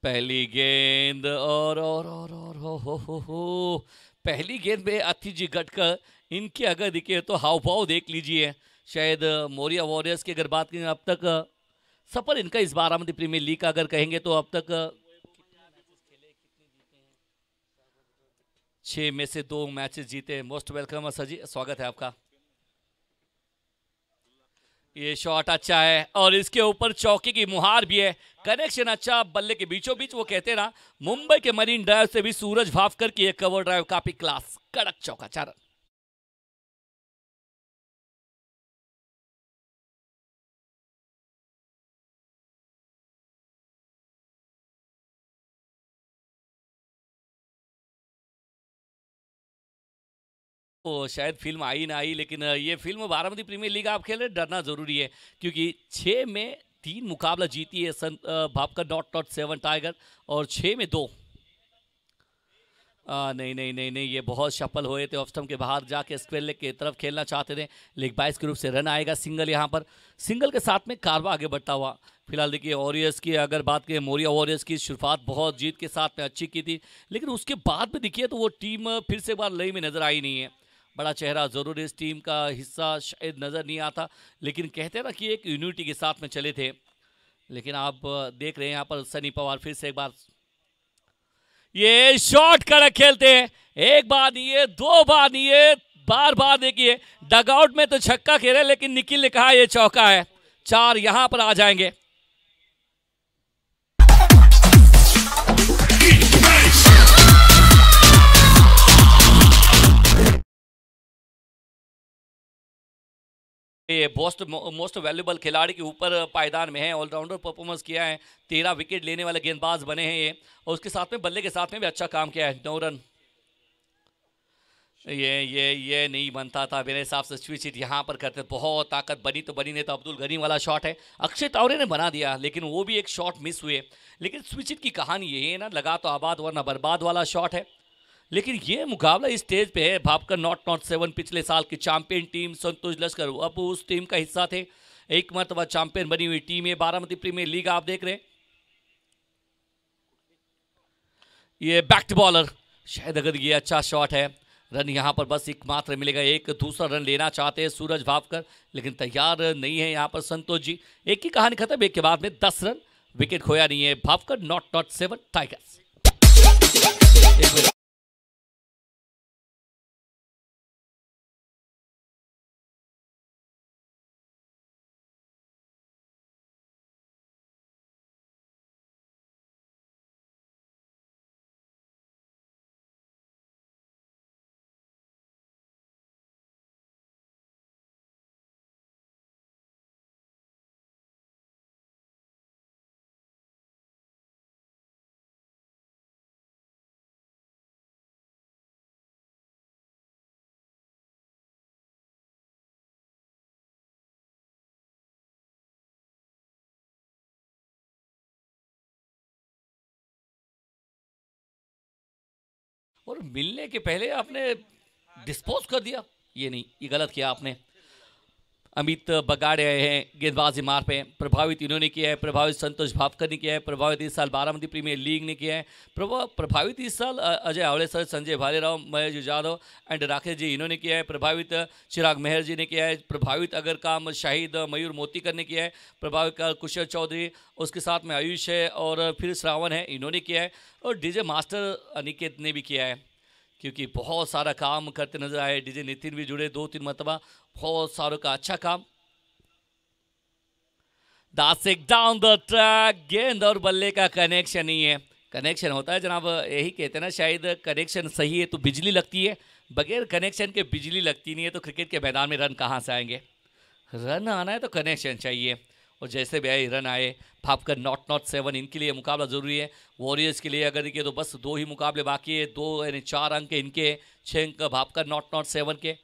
पहली गेंद और हो पहली गेंद में अति जी गटकर इनके अगर दिखे तो हाव भाव देख लीजिए। शायद मोरिया वॉरियर्स की अगर बात करें अब तक सफर इनका इस बारामती प्रीमियर लीग का अगर कहेंगे तो अब तक 6 में से 2 मैचेस जीते। मोस्ट वेलकम सर जी, स्वागत है आपका। ये शॉट अच्छा है और इसके ऊपर चौके की मुहार भी है। कनेक्शन अच्छा बल्ले के बीचों बीच। वो कहते हैं ना, मुंबई के मरीन ड्राइव से भी सूरज भावकर की एक कवर ड्राइव काफी क्लास, कड़क चौका, 4 रन। वो शायद फिल्म आई ना आई, लेकिन ये फिल्म बारामती प्रीमियर लीग आप खेल रहे, डरना जरूरी है क्योंकि 6 में 3 मुकाबला जीती है भावकर डॉट 7 टाइगर और 6 में 2। नहीं नहीं नहीं नहीं, ये बहुत सफल हुए थे। ऑफ स्टंप के बाहर जाके स्क्वेयर लेग की तरफ खेलना चाहते थे, लेग बाइस के रूप से रन आएगा। सिंगल यहाँ पर, सिंगल के साथ में कारवा आगे बढ़ता हुआ। फिलहाल देखिए वॉरियर्स की अगर बात करें, मोरिया वॉरियर्स की शुरुआत बहुत जीत के साथ में अच्छी की थी, लेकिन उसके बाद में देखिए तो वो टीम फिर से एक बार लई में नजर आई नहीं है। बड़ा चेहरा जरूर इस टीम का हिस्सा शायद नजर नहीं आता, लेकिन कहते हैं ना कि एक यूनिटी के साथ में चले थे। लेकिन आप देख रहे हैं यहाँ पर सनी पवार फिर से एक बार ये शॉट कड़क खेलते हैं। एक बार नहीं है, 2 बार नहीं है, बार बार देखिए डगआउट में तो छक्का खेले, लेकिन निखिल ने कहा ये चौका है। 4 यहां पर आ जाएंगे। ये मोस्ट वैल्यूबल खिलाड़ी के ऊपर पायदान में है। ऑलराउंडर परफॉर्मेंस किया है, 13 विकेट लेने वाले गेंदबाज बने हैं ये, और उसके साथ में बल्ले के साथ में भी अच्छा काम किया है। 9 रन। ये नहीं बनता था मेरे हिसाब से। स्विच हिट यहाँ पर करते, बहुत ताकत बनी तो बनी, नहीं तो अब्दुल गनी वाला शॉट है, अक्षय तावरे ने बना दिया, लेकिन वो भी एक शॉट मिस हुए। लेकिन स्विच हिट की कहानी ये है ना, लगा तो आबाद वरना बर्बाद वाला शॉट है। लेकिन ये मुकाबला इस स्टेज पे है। भावकर नॉट 7 पिछले साल की चैंपियन टीम, संतोष लश्कर अब उस टीम का हिस्सा थे। एक मरतबा चैंपियन बनी हुई टीम है बारामती प्रीमियर लीग आप देख रहे हैं। ये बैक बॉलर, शायद अगर ये अच्छा शॉट है। रन यहाँ पर बस एक मात्र मिलेगा, एक दूसरा रन लेना चाहते हैं सूरज भावकर, लेकिन तैयार नहीं है यहाँ पर संतोष जी। एक ही कहानी खत्म, एक के बाद में 10 रन, विकेट खोया नहीं है। भावकर नॉट 7 टाइगर्स। और मिलने के पहले आपने डिस्पोज कर दिया, ये नहीं, ये गलत किया आपने। अमित बगाड़े आए हैं गेंदबाजी मार पे, प्रभावित इन्होंने किया है, प्रभावित संतोष भावकर ने किया है, प्रभावित इस साल बारामती प्रीमियर लीग ने किया है, प्रभावित इस साल अजय आवड़ेसर, संजय भालेराव, महेश यादव एंड राकेश जी इन्होंने किया है, प्रभावित चिराग मेहर जी ने किया है, प्रभावित अगर काम शाहिद मयूर मोतीकर ने किया है, प्रभावित कुशल चौधरी, उसके साथ में आयुष है और फिर श्रावण है, इन्होंने किया है, और डीजे मास्टर अनिकेत ने भी किया है, क्योंकि बहुत सारा काम करते नजर आए। डीजे नितिन भी जुड़े 2-3 मरतबा, बहुत सारों का अच्छा काम। दासिक डाउन द ट्रैक, गेंद और बल्ले का कनेक्शन नहीं है। कनेक्शन होता है जनाब, यही कहते हैं ना, शायद कनेक्शन सही है तो बिजली लगती है, बगैर कनेक्शन के बिजली लगती नहीं है। तो क्रिकेट के मैदान में रन कहाँ से आएंगे? रन आना है तो कनेक्शन चाहिए, और जैसे भी आए रन आए। भावकर नॉट 7 इनके लिए मुकाबला जरूरी है। वॉरियर्स के लिए अगर देखिए तो बस 2 ही मुकाबले बाकी है, 2 यानी 4 अंक इनके, 6 अंक भावकर नॉट 7 के।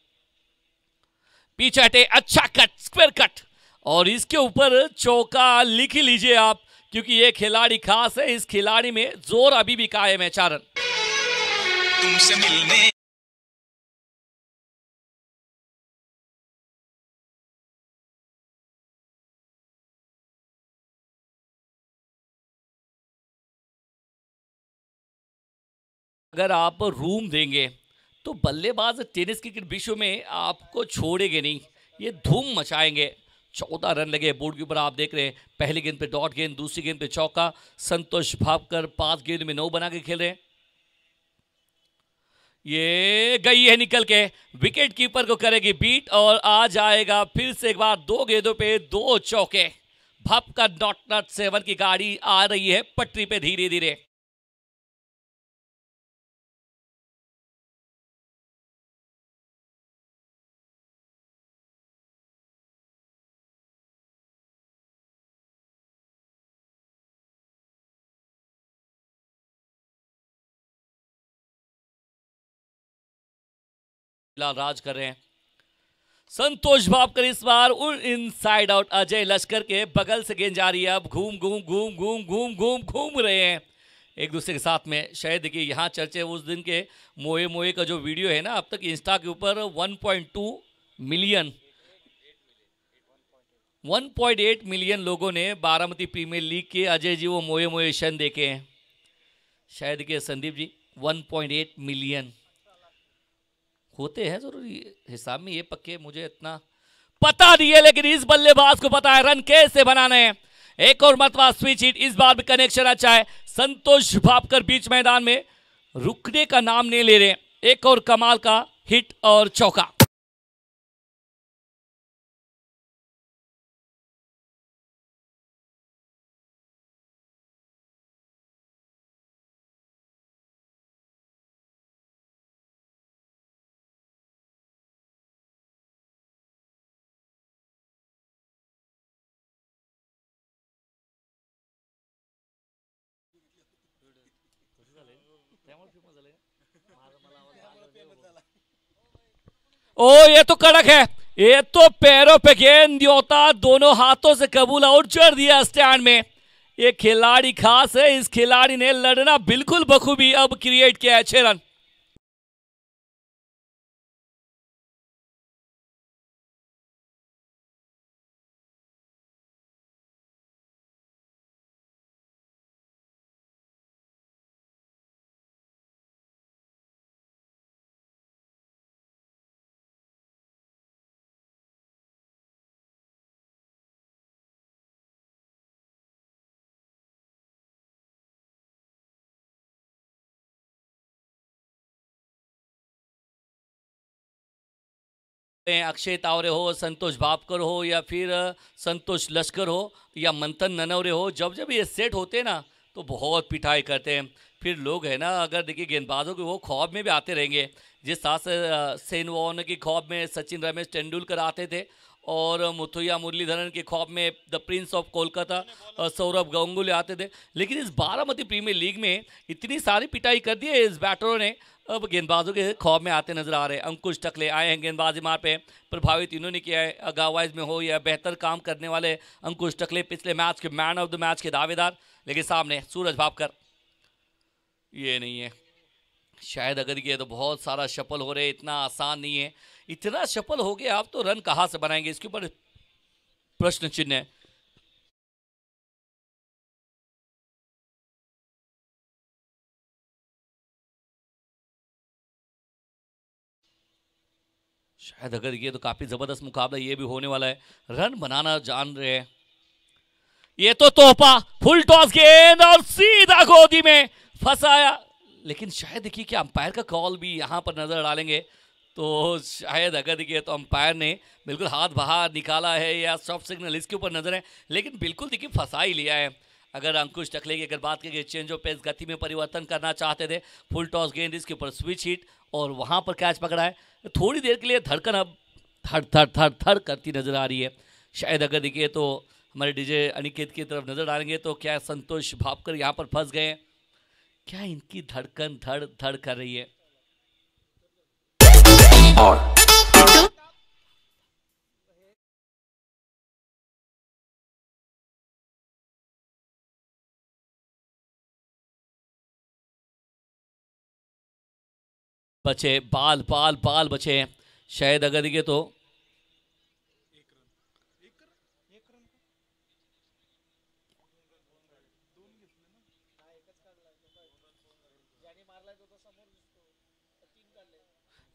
पीछे हटे, अच्छा कट, स्क्वायर कट, और इसके ऊपर चौका लिख ही लीजिए आप, क्योंकि ये खिलाड़ी खास है। इस खिलाड़ी में जोर अभी भी कायम है। 4 रन। तुमसे मिलने अगर आप रूम देंगे तो बल्लेबाज टेनिस क्रिकेट विश्व में आपको छोड़ेंगे नहीं, ये धूम मचाएंगे। 14 रन लगे बोर्ड के ऊपर, आप देख रहे हैं। पहली गेंद पे डॉट गेंद, दूसरी गेंद पे चौका। संतोष भापकर 5 गेंद में 9 बना के खेल रहे हैं। ये गई है निकल के, विकेट कीपर को करेगी बीट और आ जाएगा फिर से एक बार 2 गेंदों पे 2 चौके। भापकर नॉट 7 की गाड़ी आ रही है पटरी पे धीरे धीरे। राज कर रहे हैं संतोष भापकर, इस बार इनसाइड आउट। अजय लश्कर के बगल से गेंद जा रही है, अब घूम घूम घूम घूम घूम घूम घूम रहे हैं एक दूसरे के साथ में। शायद देखिए यहाँ चर्चे उस दिन के मोए मोए का जो वीडियो है ना, अब तक इंस्टा के ऊपर 1.2 मिलियन 1.8 मिलियन लोगों ने बारामती प्रीमियर लीग के अजय जी वो मोए मोए क्षण देखे हैं। शायद देखिए संदीप जी 1.8 मिलियन होते हैं जरूरी हिसाब में, ये पक्के मुझे इतना पता नहीं है, लेकिन इस बल्लेबाज को पता है रन कैसे बनाने हैं। एक और मतवा स्विच हिट, इस बार भी कनेक्शन अच्छा है। संतोष भापकर बीच मैदान में रुकने का नाम नहीं ले रहे। एक और कमाल का हिट और चौका। ओ ये तो कड़क है, ये तो पैरों पे गेंद होता, दोनों हाथों से कबूल आउट कर दिया स्टैंड में। ये खिलाड़ी खास है, इस खिलाड़ी ने लड़ना बिल्कुल बखूबी अब क्रिएट किया है 6 रन। अक्षय तावरे हो, संतोष भापकर हो, या फिर संतोष लश्कर हो, या मंथन ननवरे हो, जब जब ये सेट होते हैं ना तो बहुत पिटाई करते हैं। फिर लोग है ना, अगर देखिए गेंदबाजों के वो ख्वाब में भी आते रहेंगे। जिस तरह से सेन वॉर्न की ख्वाब में सचिन रमेश तेंदुलकर आते थे, और मुथुया मुरलीधरन के ख्वाब में the Prince of Kolkata Saurabh Ganguly आते थे। लेकिन इस बारामती प्रीमियर लीग में इतनी सारी पिटाई कर दी है इस बैटरों ने, अब गेंदबाजों के खौफ में आते नजर आ रहे हैं। अंकुश टकले आए हैं गेंदबाजी मार पे, प्रभावित इन्होंने किया है। अगावाइज में हो या बेहतर काम करने वाले अंकुश टकले पिछले मैच के मैन ऑफ द मैच के दावेदार। लेकिन सामने सूरज भापकर, ये नहीं है। शायद अगर ये तो बहुत सारा शफल हो रहे, इतना आसान नहीं है। इतना शफल हो गया आप तो रन कहाँ से बनाएंगे, इसके ऊपर प्रश्न चिन्ह है। शायद अगर ये तो काफी जबरदस्त मुकाबला ये भी होने वाला है। रन बनाना जान रहे हैं। ये तो तोहफा, फुल टॉस गेंद और सीधा गोदी में फंसाया। लेकिन शायद देखिए कि अंपायर का कॉल भी यहां पर नजर डालेंगे तो शायद अगर देखिए तो अंपायर ने बिल्कुल हाथ बाहर निकाला है या सॉफ्ट सिग्नल इसके ऊपर नजर है, लेकिन बिल्कुल देखिए फंसा ही लिया है। अगर अंकुश टकले की अगर बात करें, चेंज ऑफ पेस गति में परिवर्तन करना चाहते थे, फुल टॉस गेंद इसके ऊपर स्विच हिट और वहां पर कैच पकड़ा है। थोड़ी देर के लिए धड़कन अब थड़ थड़ थड़ थड़ करती नजर आ रही है। शायद अगर देखिए तो हमारे डीजे अनिकेत की तरफ नजर डालेंगे तो क्या संतोष भापकर यहाँ पर फंस गए, क्या इनकी धड़कन धड़ धड़ कर रही है। और बचे बाल बाल बाल बचे हैं। शायद अगर देखिए तो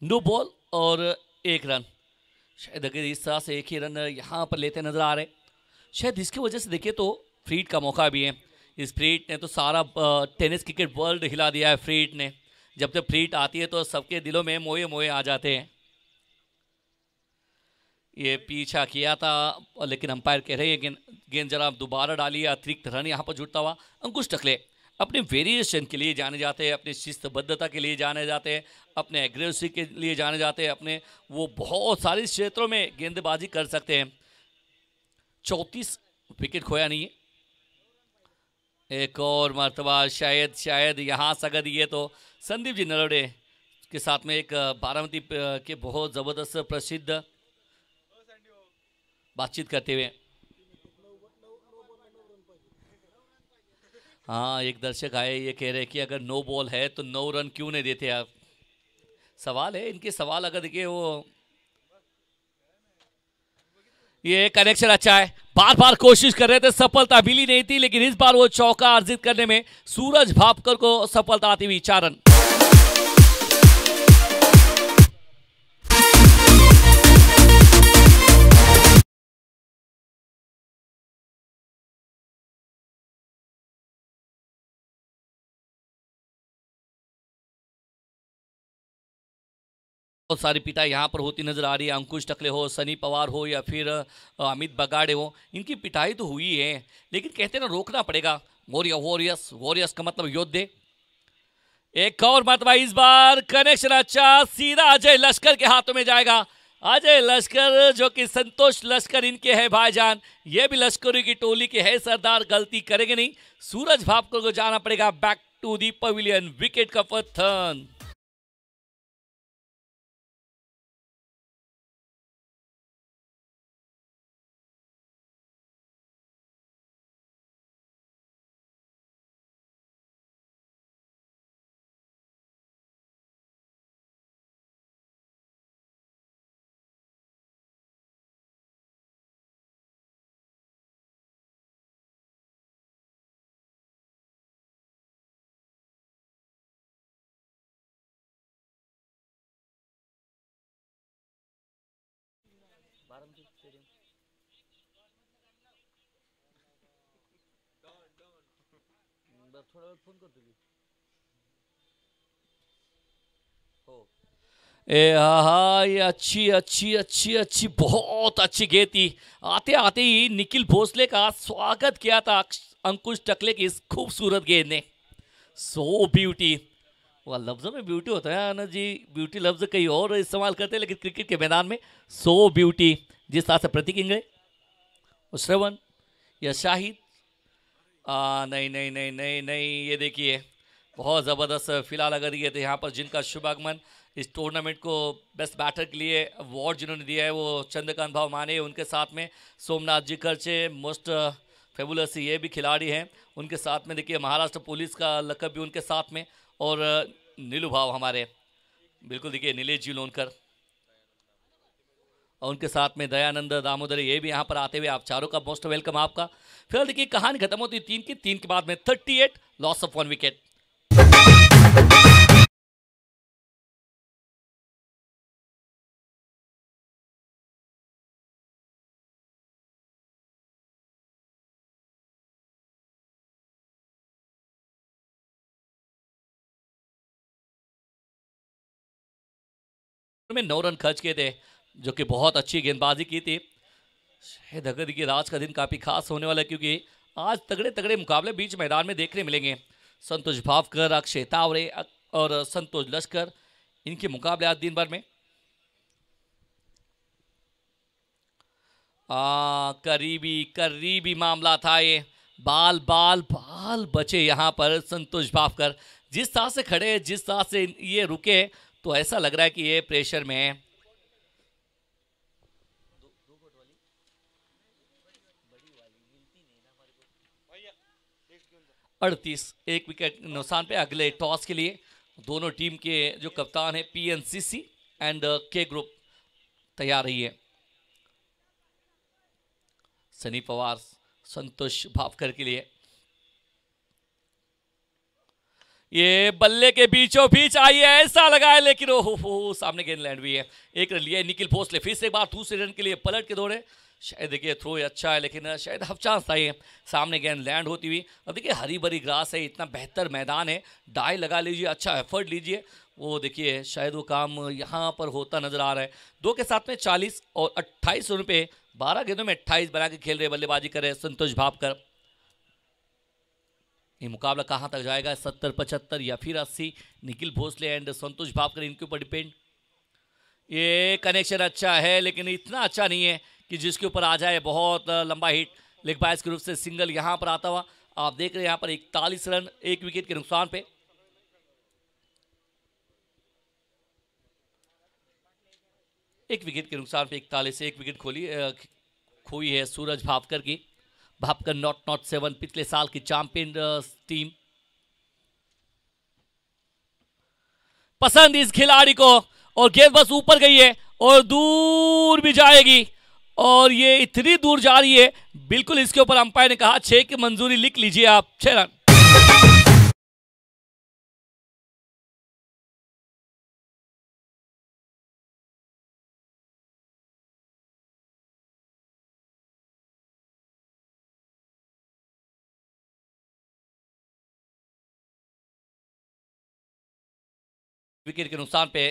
नो बॉल और 1 रन। शायद अगर इस तरह से एक ही रन यहाँ पर लेते नजर आ रहे, शायद इसकी वजह से देखिए तो फ्रीड का मौका भी है। इस फ्रीड ने तो सारा टेनिस क्रिकेट वर्ल्ड हिला दिया है। फ्रीड ने जब जब फ्रीड आती है तो सबके दिलों में मोए मोए आ जाते हैं। ये पीछा किया था लेकिन अंपायर कह रहे हैं गेंद जरा दोबारा डालिए। अतिरिक्त रन यहाँ पर जुटता हुआ अंकुश टकले अपने वेरिएशन के लिए जाने जाते हैं, अपनी शिस्तबद्धता के लिए जाने जाते हैं, अपने एग्रेसिव के लिए जाने जाते हैं, अपने वो बहुत सारे क्षेत्रों में गेंदबाजी कर सकते हैं। 34 विकेट खोया नहीं है। एक और मरतबा शायद यहाँ से अगर ये तो संदीप जी नरोड़े के साथ में एक बारामती के बहुत ज़बरदस्त प्रसिद्ध बातचीत करते हुए। हाँ, एक दर्शक आए ये कह रहे कि अगर नो बॉल है तो 9 रन क्यों नहीं देते आप। सवाल है इनके, सवाल अगर देखिए वो ये कनेक्शन अच्छा है। बार बार कोशिश कर रहे थे, सफलता मिली नहीं थी, लेकिन इस बार वो चौका अर्जित करने में सूरज भापकर को सफलता आती हुई। 4 रन। बहुत सारी पिटाई यहाँ पर होती नजर आ रही है। अंकुश टकले हो, सनी पवार हो या फिर अमित बगाड़े हो, इनकी पिटाई तो हुई है, लेकिन कहते ना रोकना पड़ेगा। वॉरियर्स, वॉरियर्स का मतलब योद्धे। एक और मरतबा इस बार कनेक्शन अच्छा, सीधा अजय लश्कर के हाथों में जाएगा। अजय लश्कर जो कि संतोष लश्कर इनके है भाईजान, ये भी लश्करी की टोली के है सरदार, गलती करेंगे नहीं। सूरज भापकर को जाना पड़ेगा back to the pavilion. Wicket का पतन। ये अच्छी अच्छी अच्छी अच्छी बहुत अच्छी गेंद थी। आते आते ही निखिल भोसले का स्वागत किया था अंकुश टकले की इस खूबसूरत गेंद ने। सो ब्यूटी, वह लफ्जों में ब्यूटी होता है ना जी, ब्यूटी लफ्ज कहीं और इस्तेमाल करते हैं, लेकिन क्रिकेट के मैदान में सो ब्यूटी। जिस तरह से प्रतीक इंगड़े, श्रवण या शाहिद, नहीं नहीं नहीं नहीं नहीं, ये देखिए बहुत ज़बरदस्त। फिलहाल अगर ये तो यहाँ पर जिनका शुभागमन इस टूर्नामेंट को बेस्ट बैटर के लिए अवार्ड जिन्होंने दिया है वो चंद्रकांत भाव माने, उनके साथ में सोमनाथ जी खर्चे मोस्ट फेबुलस ये भी खिलाड़ी हैं। उनके साथ में देखिए महाराष्ट्र पुलिस का लकब भी उनके साथ में, और नीलू भाव हमारे बिल्कुल देखिए नीलेश जी लोनकर, और उनके साथ में दयानंद दामोदर ये भी यहाँ पर आते हुए। आप चारों का मोस्ट वेलकम आपका। फिर देखिए कहानी खत्म होती है 3 के बाद में 38 लॉस ऑफ 1 विकेट। में 9 रन खर्च किए थे, जो कि बहुत अच्छी गेंदबाजी की थी। शायद अगर देखिए आज का दिन काफ़ी खास होने वाला है, क्योंकि आज तगड़े तगड़े मुकाबले बीच मैदान में देखने मिलेंगे। संतोष भावकर, अक्षय तावरे और संतोष लश्कर, इनके मुकाबले आज दिन भर में। करीबी करीबी मामला था ये। बाल बाल बाल बचे यहाँ पर संतोष भावकर। जिस तरह से खड़े, जिस तरह से ये रुके, तो ऐसा लग रहा है कि ये प्रेशर में है। 38, 1 विकेट नुकसान पे अगले टॉस के लिए दोनों टीम के जो कप्तान है पीएनसीसी एंड के ग्रुप तैयार रही है। सनी पवार, संतोष भावकर के लिए ये बल्ले के बीचों बीच आई है, ऐसा लगा है, लेकिन ओहो सामने गेंद लैंड हुई है। एक रन लिया निखिल भोसले, फिर से एक बार दूसरे रन के लिए पलट के दौड़े। शायद देखिए थ्रो अच्छा है, लेकिन शायद हाफ चांस था ये, सामने गेंद लैंड होती हुई। अब देखिए हरी भरी ग्रास है, इतना बेहतर मैदान है, डाई लगा लीजिए, अच्छा एफर्ट लीजिए, वो देखिए शायद वो काम यहाँ पर होता नजर आ रहा है। 2 के साथ में 40 और 28 रन पे 12 गेंदों में 28 बना के खेल रहे, बल्लेबाजी कर रहे संतोष भापकर। ये मुकाबला कहां तक जाएगा, 70-75 या फिर 80? निखिल भोसले एंड संतोष भापकर, इनके ऊपर डिपेंड। ये कनेक्शन अच्छा है, लेकिन इतना अच्छा नहीं है कि जिसके ऊपर आ जाए बहुत लंबा हिट। लेग बाइस के रूप से सिंगल यहां पर आता हुआ आप देख रहे हैं, यहां पर 41 रन 1 विकेट के नुकसान पे। एक विकेट के नुकसान पे 41 से 1 विकेट खोई है सूरज भापकर की। भापकर नॉट 7 पिछले साल की चैंपियन टीम। पसंद इस खिलाड़ी को, और गेंद बस ऊपर गई है और दूर भी जाएगी, और ये इतनी दूर जा रही है, बिल्कुल इसके ऊपर अंपायर ने कहा 6 की मंजूरी लिख लीजिए आप, 6 रन। विकेट के नुकसान पे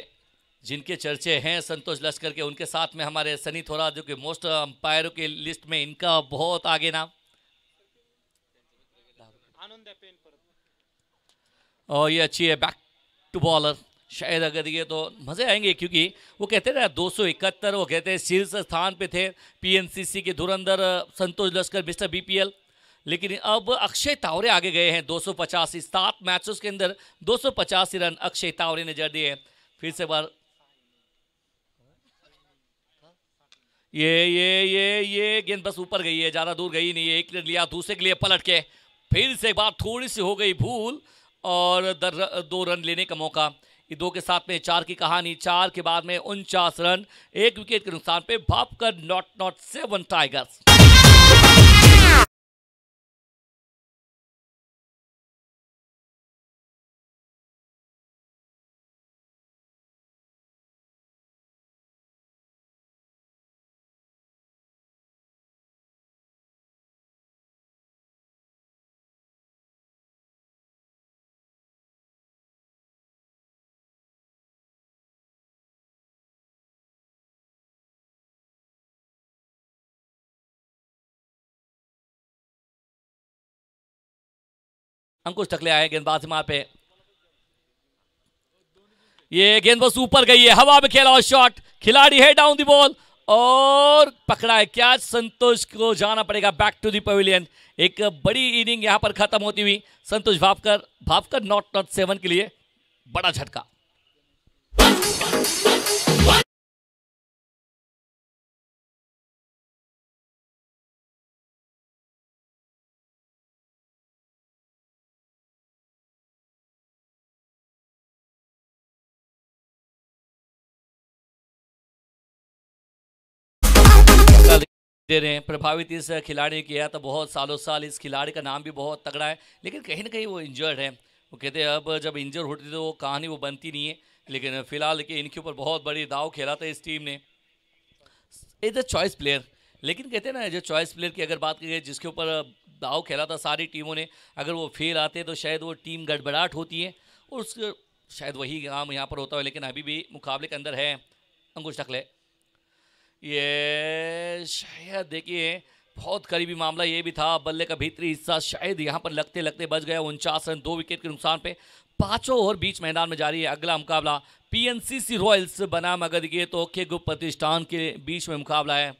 जिनके चर्चे हैं संतोष लश्कर के, उनके साथ में हमारे सनी थोरा, जो कि मोस्ट अंपायरों के लिस्ट में इनका बहुत आगे नाम। और ये अच्छी है बैक टू बॉलर, शायद अगर ये तो मजे आएंगे, क्योंकि वो कहते हैं ना 271, वो कहते हैं शीर्ष स्थान पे थे पीएनसीसी के धुरंधर संतोष लश्कर मिस्टर बीपीएल। लेकिन अब अक्षय तावरे आगे गए हैं, 285 7 मैचेस के अंदर 285 रन अक्षय तावरे ने जड़ दिए। फिर से बार ये गेंद बस ऊपर गई है, ज्यादा दूर गई नहीं है। एक रन लिया, दूसरे के लिए पलट के फिर से एक बार थोड़ी सी हो गई भूल, और 2 रन लेने का मौका। ये 2 के साथ में 4 की कहानी, 4 के बाद में 49 रन 1 विकेट के नुकसान पे भापकर नॉट 7 टाइगर्स। अंकुश टकले आए गेंदबाज मार पे, ये गेंद बस ऊपर गई है, हवा में खेला और शॉट, खिलाड़ी है डाउन द बॉल और पकड़ा है कैच। संतोष को जाना पड़ेगा बैक टू द पवेलियन। एक बड़ी इनिंग यहां पर खत्म होती हुई संतोष भापकर नॉट 7 के लिए बड़ा झटका। दे रहे हैं प्रभावित इस खिलाड़ी ने किया, तो बहुत सालों साल इस खिलाड़ी का नाम भी बहुत तगड़ा है, लेकिन कहीं ना कहीं वो इंजर्ड है। वो कहते हैं अब जब इंजर होती तो वो कहानी वो बनती नहीं है, लेकिन फिलहाल देखिए इनके ऊपर बहुत बड़ी दाव खेला था इस टीम ने। एज अ चॉइस प्लेयर, लेकिन कहते हैं ना जो चॉइस प्लेयर की अगर बात करें जिसके ऊपर दाव खेला था सारी टीमों ने, अगर वो फेल आते तो शायद वो टीम गड़बड़ाहट होती है, और उसका शायद वही काम यहाँ पर होता है। लेकिन अभी भी मुकाबले के अंदर है अंकुश टकले। ये शायद देखिए बहुत करीबी मामला ये भी था, बल्ले का भीतरी हिस्सा शायद यहाँ पर लगते लगते बच गया। 49 रन 2 विकेट के नुकसान पे 5 ओवर बीच मैदान में जारी है। अगला मुकाबला पीएनसीसी रॉयल्स बनाम अगर देखिए तो के गुप्त प्रतिष्ठान के बीच में मुकाबला है।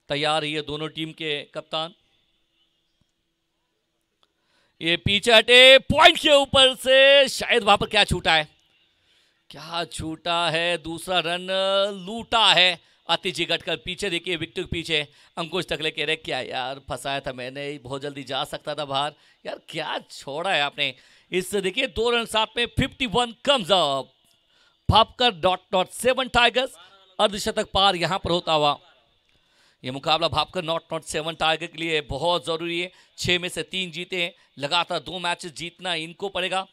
तैयार है ये दोनों टीम के कप्तान। ये पीछे हटे, पॉइंट के ऊपर से शायद वहां पर क्या छूटा है, क्या छूटा है, दूसरा रन लूटा है अतिजी गटकर। पीछे देखिए विकेट के पीछे अंकुश टकले कह रहे क्या यार फंसाया था मैंने, बहुत जल्दी जा सकता था बाहर, यार क्या छोड़ा है आपने। इस देखिए 2 रन साथ में 51 कम्स अप। भापकर .7 टाइगर्स अर्धशतक पार यहां पर होता हुआ। ये मुकाबला भापकर नॉट 7 टारगेट के लिए बहुत जरूरी है। 6 में से 3 जीते हैं, लगातार 2 मैचेस जीतना इनको पड़ेगा।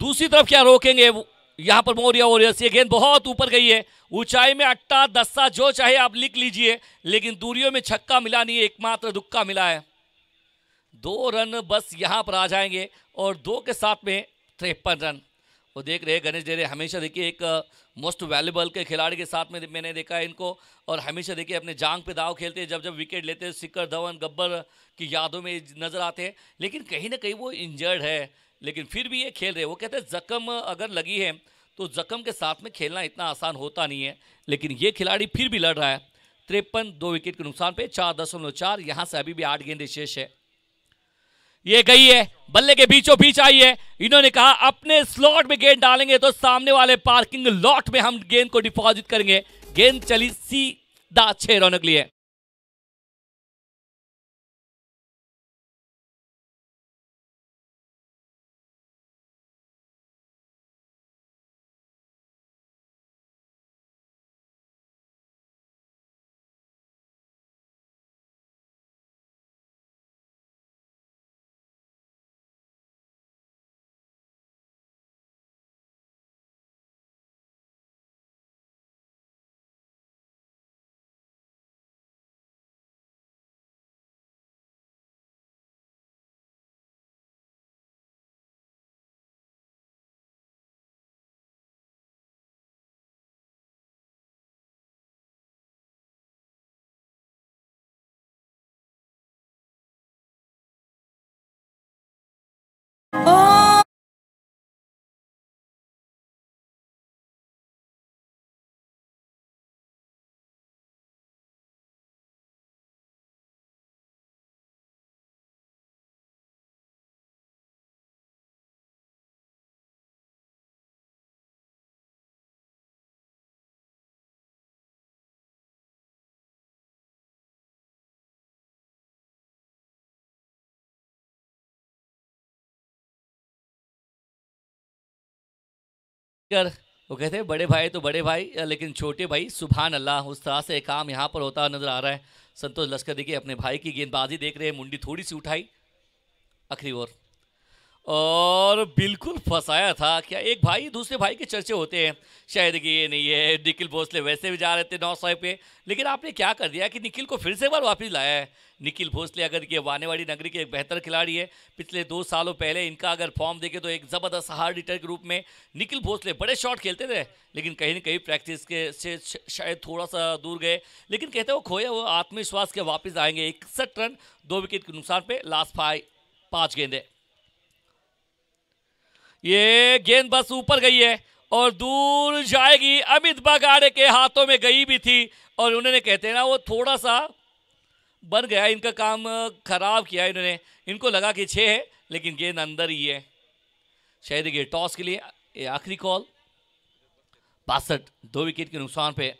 दूसरी तरफ क्या रोकेंगे यहां पर मौर्या वॉरियर्स। ये गेंद बहुत ऊपर गई है, ऊंचाई में अट्टा दस्ता जो चाहे आप लिख लीजिए, लेकिन दूरियों में छक्का मिला नहीं है, एकमात्र दुक्का मिला है। 2 रन बस यहां पर आ जाएंगे और 2 के साथ में 53 रन। वो देख रहे हैं गणेश डेरे, हमेशा देखिए एक मोस्ट वैल्यूबल के खिलाड़ी के साथ में मैंने देखा है इनको, और हमेशा देखिए अपने जांग पे दाव खेलते हैं। जब जब विकेट लेते हैं शिखर धवन गब्बर की यादों में नजर आते हैं, लेकिन कहीं ना कहीं वो इंजर्ड है, लेकिन फिर भी ये खेल रहे हैं। वो कहते हैं जख्म अगर लगी है तो जख्म के साथ में खेलना इतना आसान होता नहीं है, लेकिन ये खिलाड़ी फिर भी लड़ रहा है। 53, 2 विकेट के नुकसान पे 4.4। यहां से अभी भी 8 गेंदें शेष है। ये गई है, बल्ले के बीचों बीच आई है। इन्होंने कहा अपने स्लॉट में गेंद डालेंगे तो सामने वाले पार्किंग लॉट में हम गेंद को डिपॉजिट करेंगे। गेंद चली सीधा 6 रनों के लिए। कर वो कहते हैं बड़े भाई तो बड़े भाई, लेकिन छोटे भाई सुभान अल्लाह, उस तरह से काम यहाँ पर होता नजर आ रहा है। संतोष लश्कर देखिए अपने भाई की गेंदबाजी देख रहे हैं, मुंडी थोड़ी सी उठाई आखिरी ओवर और बिल्कुल फंसाया था। क्या एक भाई दूसरे भाई के चर्चे होते हैं, शायद कि ये नहीं है। निखिल भोसले वैसे भी जा रहे थे 900 पे, लेकिन आपने क्या कर दिया कि निखिल को फिर से बार वापस लाया है। निखिल भोसले अगर ये वानेवाड़ी नगरी के एक बेहतर खिलाड़ी है, पिछले 2 सालों पहले इनका अगर फॉर्म देखे तो एक ज़बरदस्त हार्ड हिटर के रूप में निखिल भोसले बड़े शॉट खेलते थे, लेकिन कहीं ना कहीं प्रैक्टिस के से शायद थोड़ा सा दूर गए। लेकिन कहते वो खोया वो आत्मविश्वास के वापस आएंगे। 61 रन 2 विकेट के नुकसान पे, लास्ट 5 गेंदे। ये गेंद बस ऊपर गई है और दूर जाएगी। अमित बगाड़े के हाथों में गई भी थी और उन्होंने कहते हैं ना वो थोड़ा सा बन गया, इनका काम खराब किया इन्होंने। इनको लगा कि 6 है, लेकिन गेंद अंदर ही है। शायद ये टॉस के लिए आखिरी कॉल। 62 2 विकेट के नुकसान पे।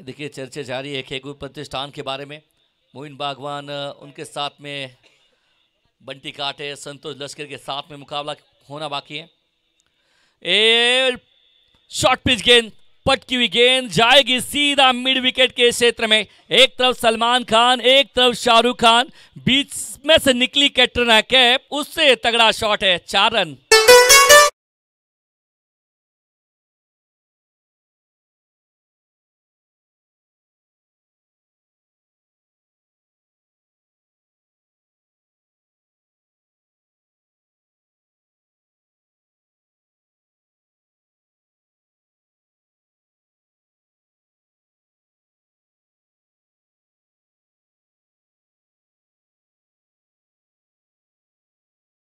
देखिए चर्चा जारी है खेगू प्रतिष्ठान के बारे में। मोइन बागवान उनके साथ में बंटी काटे, संतोष लश्कर के साथ में मुकाबला होना बाकी है। ए शॉर्ट पिच गेंद, पटकी हुई गेंद जाएगी सीधा मिड विकेट के क्षेत्र में। एक तरफ सलमान खान, एक तरफ शाहरुख खान, बीच में से निकली कैटरीना कैफ, उससे तगड़ा शॉट है। 4 रन।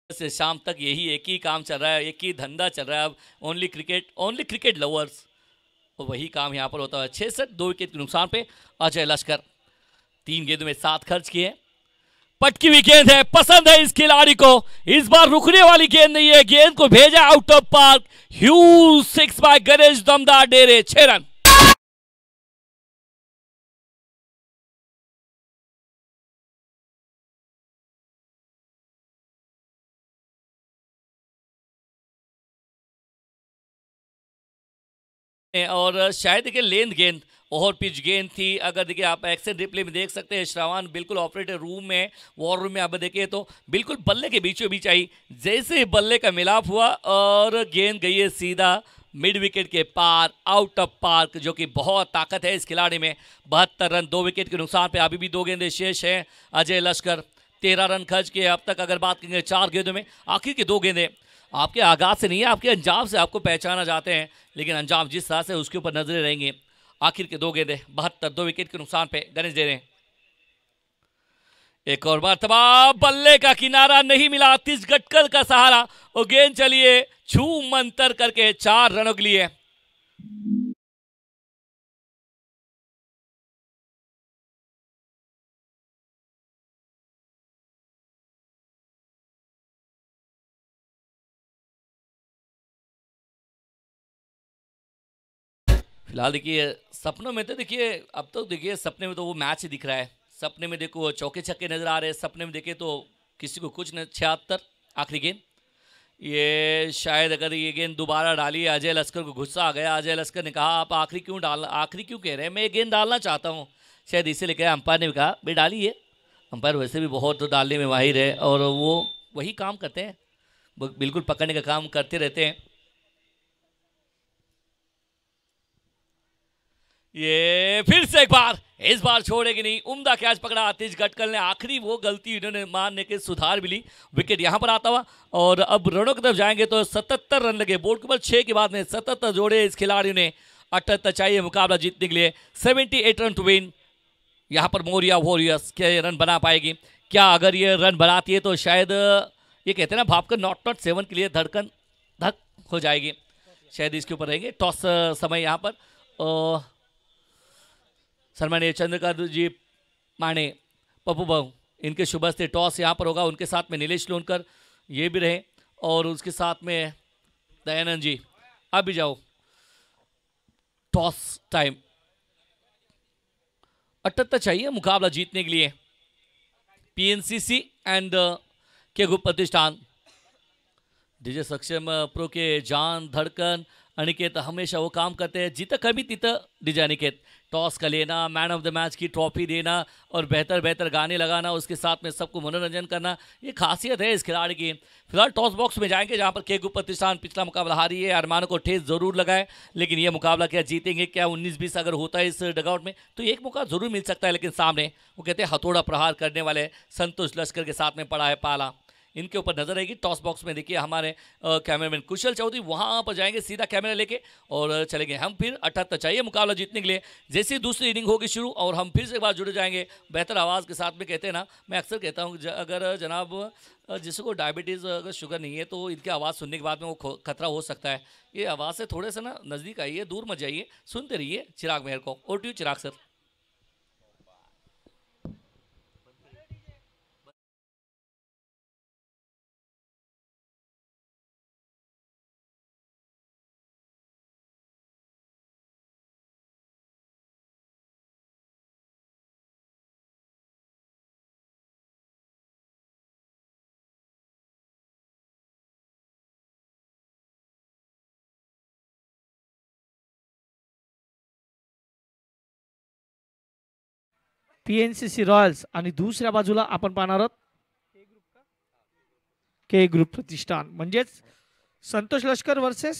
से शाम तक यही एक ही काम चल रहा है, एक ही धंधा चल रहा है अब। ओनली क्रिकेट लवर्स, और वही काम यहाँ पर होता है। 66 2 विकेट के नुकसान पे अजय लश्कर 3 गेंदों में 7 खर्च किए। पटकी हुई गेंद है, पसंद है इस खिलाड़ी को। इस बार रुकने वाली गेंद नहीं है, गेंद को भेजा out of park. Huge 6 by Ganesh दमदार डेरे, 6 रन। और शायद देखिए लेंथ गेंद और पिच गेंद थी। अगर देखिए आप एक्शन रिप्ले में देख सकते हैं, श्रावण बिल्कुल ऑपरेटर रूम में, वॉर रूम में आप देखिए तो बिल्कुल बल्ले के बीचों बीच आई। जैसे ही बल्ले का मिलाप हुआ और गेंद गई है सीधा मिड विकेट के पार, आउट ऑफ पार्क, जो कि बहुत ताकत है इस खिलाड़ी में। 72 रन 2 विकेट के नुकसान पे अभी भी 2 गेंदें शेष हैं। अजय लश्कर 13 रन खर्च किए अब तक। अगर बात करेंगे 4 गेंदों में, आखिर की 2 गेंदें आपके आगाज से नहीं है, आपके अंजाम से आपको पहचाना जाते हैं, लेकिन अंजाम जिस तरह से उसके ऊपर नजरें रहेंगी। आखिर के 2 गेंदें 72 2 विकेट के नुकसान पे गणेश दे रहे हैं। एक और मरतबा बल्ले का किनारा नहीं मिला, आतिश गटकल का सहारा और गेंद चलिए छू मंतर करके 4 रनों के लिए। फिलहाल देखिए सपनों में तो देखिए अब तो देखिए सपने में तो वो मैच ही दिख रहा है। सपने में देखो चौके छक्के नजर आ रहे हैं, सपने में देखे तो किसी को कुछ न 76 आखिरी गेंद। ये शायद अगर ये गेंद दोबारा डाली, अजय लश्कर को गुस्सा आ गया। अजय लश्कर ने कहा आप आखिरी क्यों कह रहे हैं, मैं ये गेंद डालना चाहता हूँ। शायद इसे लेकर अंपायर ने भी कहा भाई डालिए। अंपायर वैसे भी बहुत डालने में माहिर है और वो वही काम करते हैं, वो बिल्कुल पकड़ने का काम करते रहते हैं। ये फिर से एक बार, इस बार छोड़ेगी नहीं। उम्दा कैच पकड़ा आतिश गटकल ने, आखिरी वो गलती इन्होंने मारने के सुधार मिली। विकेट यहां पर आता हुआ और अब रनों की तरफ जाएंगे तो 77 रन लगे। बोर्ड के ऊपर 6 के बाद में 77 जोड़े इस खिलाड़ी ने। 78 चाहिए मुकाबला जीतने के लिए। 78 रन टू विन। यहां पर मोरिया वॉरियर्स के रन बना पाएगी क्या? अगर ये रन बनाती है तो शायद ये कहते हैं ना भापकर नॉट नॉट 7 के लिए धड़कन धक हो जाएगी। शायद इसके ऊपर रहेंगे। टॉस समय यहाँ पर सन्माननीय चंद्रकांत जी माने, पप्पू बाबू, इनके शुभ हस्ते टॉस यहाँ पर होगा। उनके साथ में नीलेश लोनकर ये भी रहे और उसके साथ में दयानंद जी। अब भी जाओ टॉस टाइम। 78 चाहिए मुकाबला जीतने के लिए। पीएनसीसी एंड के ग्रुप प्रतिष्ठान, डीजे सक्षम प्रो के जान धड़कन अनिकेत हमेशा वो काम करते हैं जित कभी तित डीजे अनिकेत। टॉस का लेना, मैन ऑफ द मैच की ट्रॉफी देना और बेहतर बेहतर गाने लगाना, उसके साथ में सबको मनोरंजन करना, ये खासियत है इस खिलाड़ी की। फिलहाल टॉस बॉक्स में जाएंगे जहां पर के ग्रुप प्रतिष्ठान पिछला मुकाबला हारी है। अरमानों को ठेस जरूर लगाए, लेकिन ये मुकाबला क्या जीतेंगे क्या? 19-20 अगर होता है इस डगआउट में तो एक मौका जरूर मिल सकता है, लेकिन सामने वो कहते हैं हथौड़ा प्रहार करने वाले संतोष लश्कर के साथ में पड़ा है पाला। इनके ऊपर नजर रहेगी। टॉस बॉक्स में देखिए हमारे कैमरामैन कुशल चौधरी वहां पर जाएंगे सीधा कैमरा लेके और चलेंगे हम फिर। 78 चाहिए मुकाबला जीतने के लिए। जैसे दूसरी इनिंग होगी शुरू और हम फिर से एक बार जुड़ जाएंगे बेहतर आवाज़ के साथ में। कहते हैं ना, मैं अक्सर कहता हूँ अगर जनाब जिसको डायबिटीज़ अगर शुगर नहीं है तो इनकी आवाज़ सुनने के बाद में वो खतरा हो सकता है। ये आवाज़ से थोड़े से ना नज़दीक आइए, दूर मत जाइए, सुनते रहिए चिराग मेहर को। और टू चिराग सर। पीएनसीसी रॉयल्स आणि दुसऱ्या बाजूला आपण पाहणार आहोत के ग्रुप प्रतिष्ठान, म्हणजेच संतोष लष्कर वर्सेस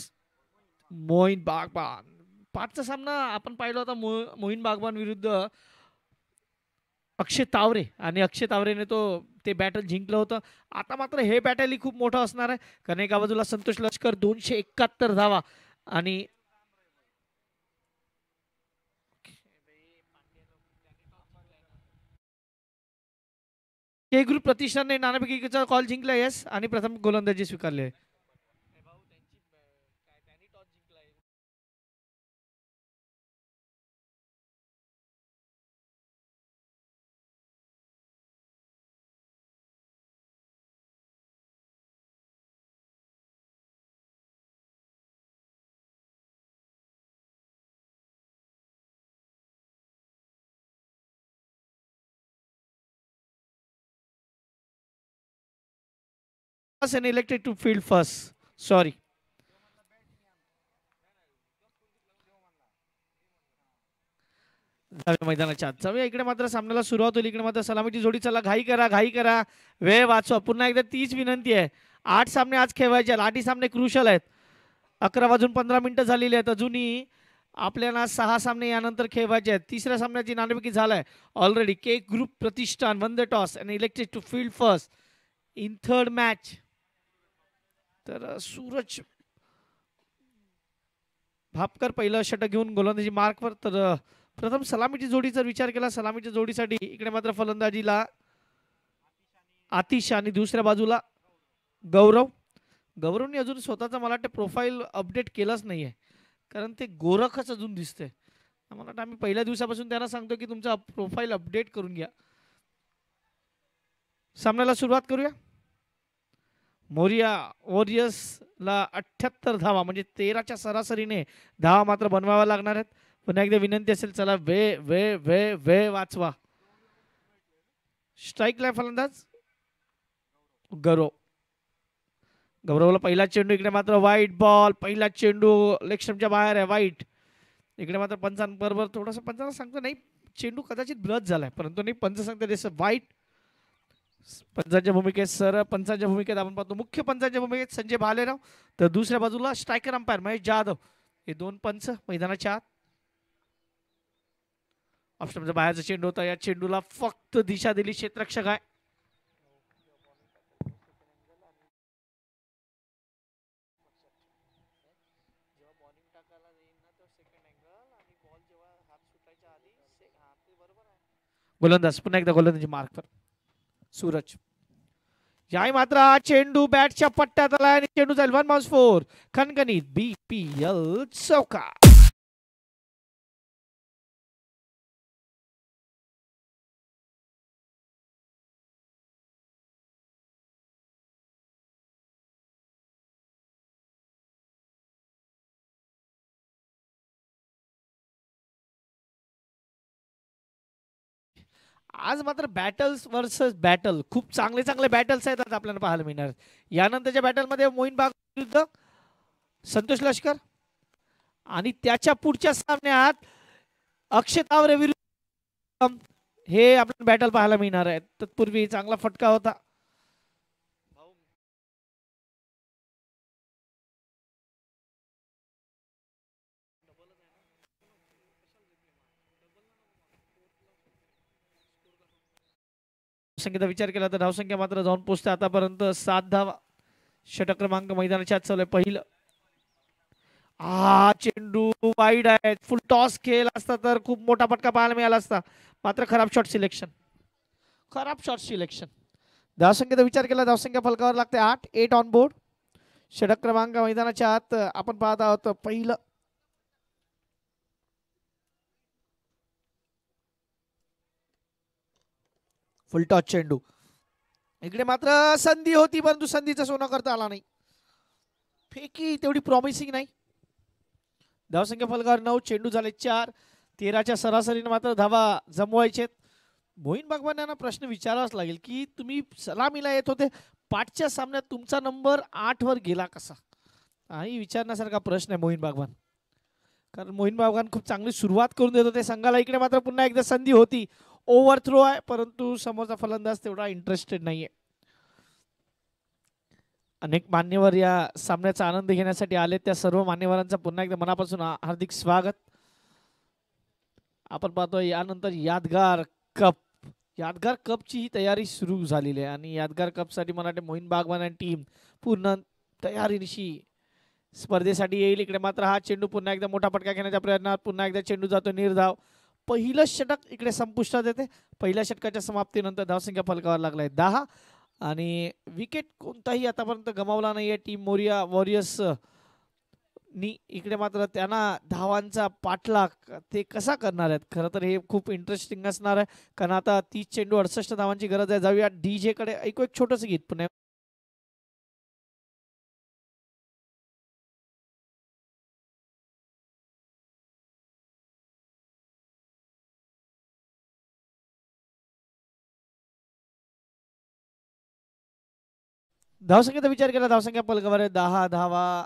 मोईन बागबान। पाचचा सामना आपण पाहिला होता मोईन बागबान विरुद्ध अक्षय तावरे आणि अक्षय तावरेने ते बॅटल जिंकलं होतं। आता मात्र हे बॅटल खूप मोठं असणार आहे, कारण एका बाजूला संतोष लष्कर 271 धावा आणि के ग्रुप प्रतिष्ठानने नाणेफेकीचा कॉल जिंकला यस आणि प्रथम गोलंदाजी स्वीकारली। And elected to field first. Sorry. डाव्या मैदानाच्या आत जाऊया. इकडे मात्र सामन्याला सुरुवात होईल. इकडे मात्र सलामीची जोडी. चला घाई करा, घाई करा, वेळ वाचवा. पुन्हा एकदा तीच विनंती आहे. 8 सामने आज खेळवायचे आहेत. 8 सामने क्रुशल आहेत. 11 वाजून 15 मिनिटं झालेली आहेत. अजूनही आपल्याला 6 सामने यानंतर खेळवायचे आहेत. तिसऱ्या सामन्याची नाणेफेकी झालाय ऑलरेडी. के group Pratishthan won the toss and elected to field first in third match. तर सूरज भापकर पहिलं षटक घेऊन गोलंदाजी मार्कवर. तर प्रथम सलामीची जोडी जर विचार केला, सलामीच्या जोडीसाठी इकडे मात्र फलंदाजीला आतिश आणि दुसऱ्या बाजूला गौरव. गौरवने अजून स्वतःचा मला वाटतं प्रोफाईल अपडेट केलाच नाहीये, कारण ते गोरखच अजून दिसतंय. मला वाटतं आम्ही पहिल्या दिवसापासून त्यांना सांगतो की तुमचा प्रोफाईल अपडेट करून घ्या. सामन्याला सुरुवात करूया. मोरिया वॉरियर्सला 78 धावा म्हणजे 13च्या सरासरीने धावा मात्र बनवाव्या लागणार आहेत. पुन्हा एकदा विनंती असेल, चला वेळ वेळ वेळ वेळ वाचवा. स्ट्राईकला फलंदाज गौरव. गौरवला पहिला चेंडू. इकडे मात्र वाईट बॉल. पहिला चेंडू लेग स्टंपच्या बाहेर आहे, वाईट. इकडे मात्र पंचांबरोबर थोडंसं पंचांना सांगतो नाही, चेंडू कदाचित ब्लच झालाय, परंतु नाही पंच सांगते दिस वाईट. पंचांच्या भूमिकेत पंचांच्या भूमिकेत आपण पाहतो, मुख्य पंचांच्या भूमिकेत संजय भालेराव. तर दुसऱ्या बाजूला स्ट्रायकर अंपायर महेश जाधव. हे दोन पंच मैदानाच्या आत. ऑप्शनच्या बाहेरचा चेंडू होता. या चेंडूला फक्त दिशा दिली क्षेत्ररक्षक आहे. गोलंदाज पुन्हा एकदा गोलंदाजी मार्कवर सूरज. याही मात्र हा चेंडू बॅटच्या पट्ट्यात आला आणि चेंडू जाईल 1-4. खणखणीत BPL चौका. आज मात्र बॅटल्स वर्सेस बॅटल, खूप चांगले चांगले बॅटल्स आहेत आज आपल्याला पाहायला मिळणार. यानंतरच्या बॅटलमध्ये मोहीन बाग विरुद्ध संतोष लष्कर आणि त्याच्या पुढच्या सामन्यात अक्षय तावरे विरुद्ध हे आपल्याला बॅटल पाहायला मिळणार आहे. तत्पूर्वी चांगला फटका होता. संख्येचा विचार केला तर धावसंख्या मात्र जाऊन पोहोचते आतापर्यंत 7 धावा. षटक क्रमांक मैदानाच्या आत चालू आहे. पहिलं चेंडू वाईड आहे. फुल टॉस खेळ असता तर खूप मोठा फटका पाहायला मिळाला असता, मात्र खराब शॉट सिलेक्शन. धावसंख्येचा विचार केला, धावसंख्या फलकावर लागते 8 ऑन बोर्ड. षटक क्रमांक मैदानाच्या आत आपण पाहत आहोत. पहिलं फुल टॉस चेंडू. इकडे मात्र संधी होती, परंतु संधीचं सोनं करता आला नाही. फेकी तेवढी प्रॉमिसिंग नाही. धावसंख्या फलकावर 9, चेंडू झाले 4. 13च्या सरासरीने मात्र धावा जमवायचे. मोहीन बागवान यांना प्रश्न विचारावाच लागेल की तुम्ही सलामीला येत होते, पाठच्या सामन्यात तुमचा नंबर 8 वर गेला कसा? हाही विचारण्यासारखा प्रश्न आहे मोहीन बागवान. कारण मोहीन बागवान खूप चांगली सुरुवात करून देत होते संघाला. इकडे मात्र पुन्हा एकदा संधी होती. ओव्हर थ्रो आहे, परंतु समोरचा फलंदाज तेवढा इंटरेस्टेड नाहीये. अनेक मान्यवर या सामन्याचा आनंद घेण्यासाठी आले. त्या सर्व मान्यवरांचा पुन्हा एकदा मनापासून हार्दिक स्वागत. आपण पाहतो यानंतर यादगार कपची ही तयारी सुरू झालेली आहे आणि यादगार कपसाठी मला वाटते मोहीन बागवान आणि टीम पूर्ण तयारीनिशी स्पर्धेसाठी येईल. इकडे मात्र हा चेंडू पुन्हा एकदा मोठा फटका घेण्याच्या प्रयत्नात. पुन्हा एकदा चेंडू जातो निर्धाव. पहिलं षटक इकडे संपुष्टात येते. पहिल्या षटकाच्या समाप्तीनंतर धावसंख्या फलकावर लागलाय 10 आणि विकेट कोणताही आतापर्यंत गमावला नाहीये टीम मोरिया वॉरियर्स नी. इकडे मात्र त्यांना धावांचा पाठलाग ते कसा करणार आहेत, खरं तर हे खूप इंटरेस्टिंग असणार आहे. कारण आता 30 चेंडू 68 धावांची गरज आहे. जाऊया DJ कडे. ऐकू एक छोटंसं गीत पुन्हा. धावसंख्येचा विचार केला, धावसंख्या फलकावर आहे 10 धावा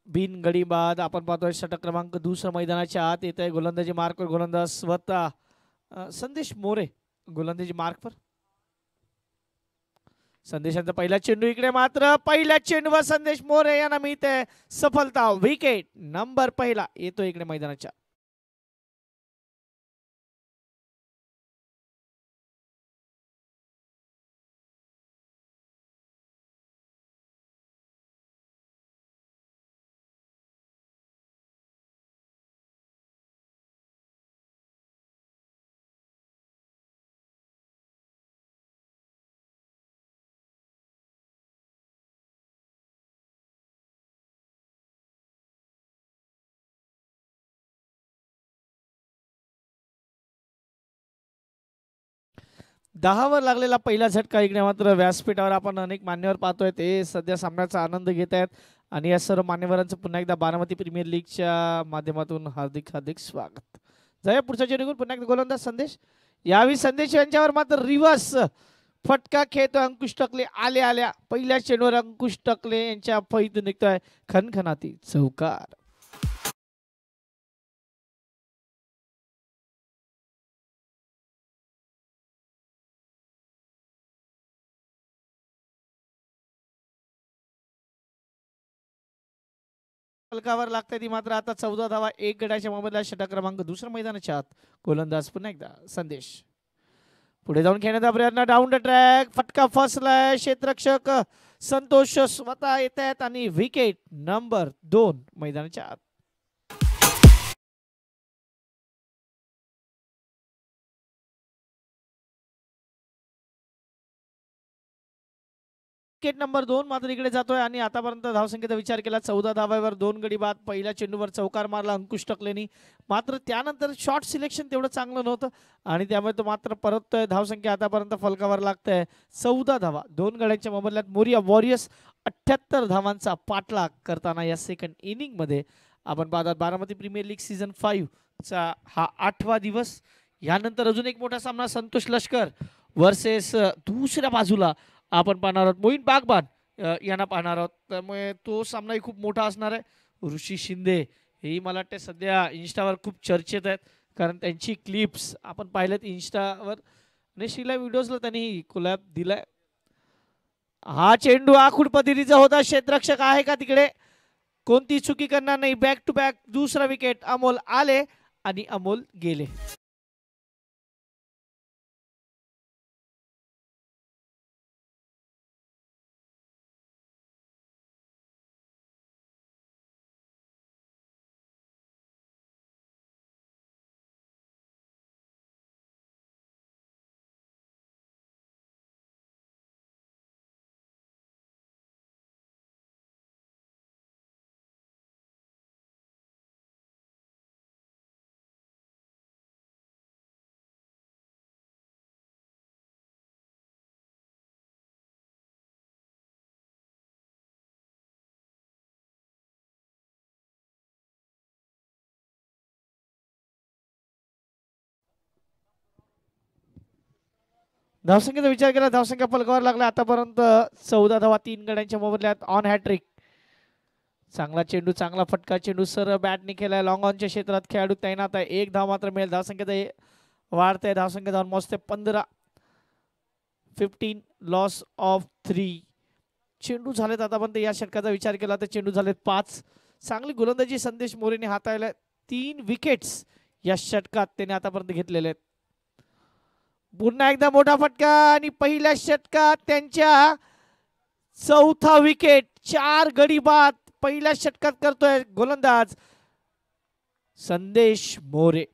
बिन गडी बाद आपण पाहतोय षटक क्रमांक दुसरा मैदानाच्या आत येत आहे. गोलंदाजी मार्कवर गोलंदाज स्वतः संदेश मोरे गोलंदाजी मार्कवर. संदेशांचा पहिला चेंडू इकडे मात्र पहिल्या चेंडूवर संदेश मोरे यांना मिळते सफलता. विकेट नंबर पहिला येतो इकडे मैदानाच्या. दहावर लागलेला पहिला झटका इकडे मात्र व्यासपीठावर आपण अनेक मान्यवर पाहतोय ते सध्या सामन्याचा आनंद घेत आहेत. आणि या सर्व मान्यवरांचं पुन्हा एकदा बारामती प्रीमियर लीगच्या माध्यमातून हार्दिक हार्दिक स्वागत. जाऊया पुढच्या चेंडूवर पुन्हा एकदा गोलंदाज संदेश. यावेळी संदेश यांच्यावर मात्र रिव्हर्स फटका खेळतोय अंकुश टकले. आल्या पहिल्या चेंडूवर अंकुश टकले यांच्या फळीतून निघतोय खणखणाती चौकार. फलकावर लागते ती मात्र आता 14 धावा 1 गड्याच्या मोबदल्यात. षटक क्रमांक दुसरा मैदानाच्या आत गोलंदाज पुन्हा एकदा संदेश. पुढे जाऊन खेळण्याचा प्रयत्न डाऊन द ट्रॅक. फटका फसलाय. क्षेत्ररक्षक संतोष स्वतः येत आहेत आणि विकेट नंबर 2 मैदानाच्या आत. विकेट नंबर 2 मात्र इकडे जातोय आणि आतापर्यंत धावसंख्येचा विचार केला 14 धावांवर 2 गडी बाद. पहिल्या चेंडूवर चौकार मारला अंकुश टकलेनी. मात्र त्यानंतर शॉट सिलेक्शन तेवढं चांगलं नव्हतं आणि त्यामुळे तो मात्र परततोय. धावसंख्या आतापर्यंत फलकावर लागतंय 14 धावा 2 गड्यांच्या मोबदल्यात. मोरिया वॉरियर्स 78 धावांचा पाठलाग करताना या सेकंड इनिंग मध्ये आपण पाहतात. बारामती प्रीमियर लीग सीझन 5 चा हा 8वा दिवस. यानंतर अजून एक मोठा सामना संतोष लष्कर वर्सेस दुसऱ्या बाजूला आपण पाहणार आहोत मोईन बागबान यांना पाहणार आहोत. त्यामुळे तो सामनाही खूप मोठा असणार आहे. ऋषी शिंदे हेही मला वाटते सध्या इन्स्टावर खूप चर्चेत आहेत कारण त्यांची क्लिप्स आपण पाहिल्यात इन्स्टावर आणि शिला व्हिडिओजला त्यांनी कोलॅब दिलाय. हा चेंडू आखूड पद्धतीचा होता. क्षेत्ररक्षक आहे का तिकडे. कोणती चुकी करणार नाही. बॅक टू बॅक दुसरा विकेट. अमोल आले आणि अमोल गेले. धावसंख्येचा विचार केला धावसंख्या फलकावर लागला. आतापर्यंत 14 धावा 3 गड्यांच्या मोबदल्यात ऑन हॅट्रिक. चांगला चेंडू चांगला फटका. चेंडू सर बॅटने केलाय. लॉंग ऑनच्या क्षेत्रात खेळाडू तैनात आहे. 1 धाव मात्र मिळेल. धावसंख्या वाढते. धावसंख्या जाऊन मोजते 15. 15 लॉस ऑफ 3 चेंडू झालेत आतापर्यंत. या षटकाचा विचार केला तर चेंडू झालेत 5. चांगली गोलंदाजी संदेश मोरेने हाताळल्या. 3 विकेट्स या षटकात त्याने आतापर्यंत घेतलेले आहेत. पुन्हा एकदा मोठा फटका आणि पहिल्या षटकात त्यांच्या 4था विकेट. 4 गडी बाद पहिल्या षटकात करतोय गोलंदाज संदेश मोरे.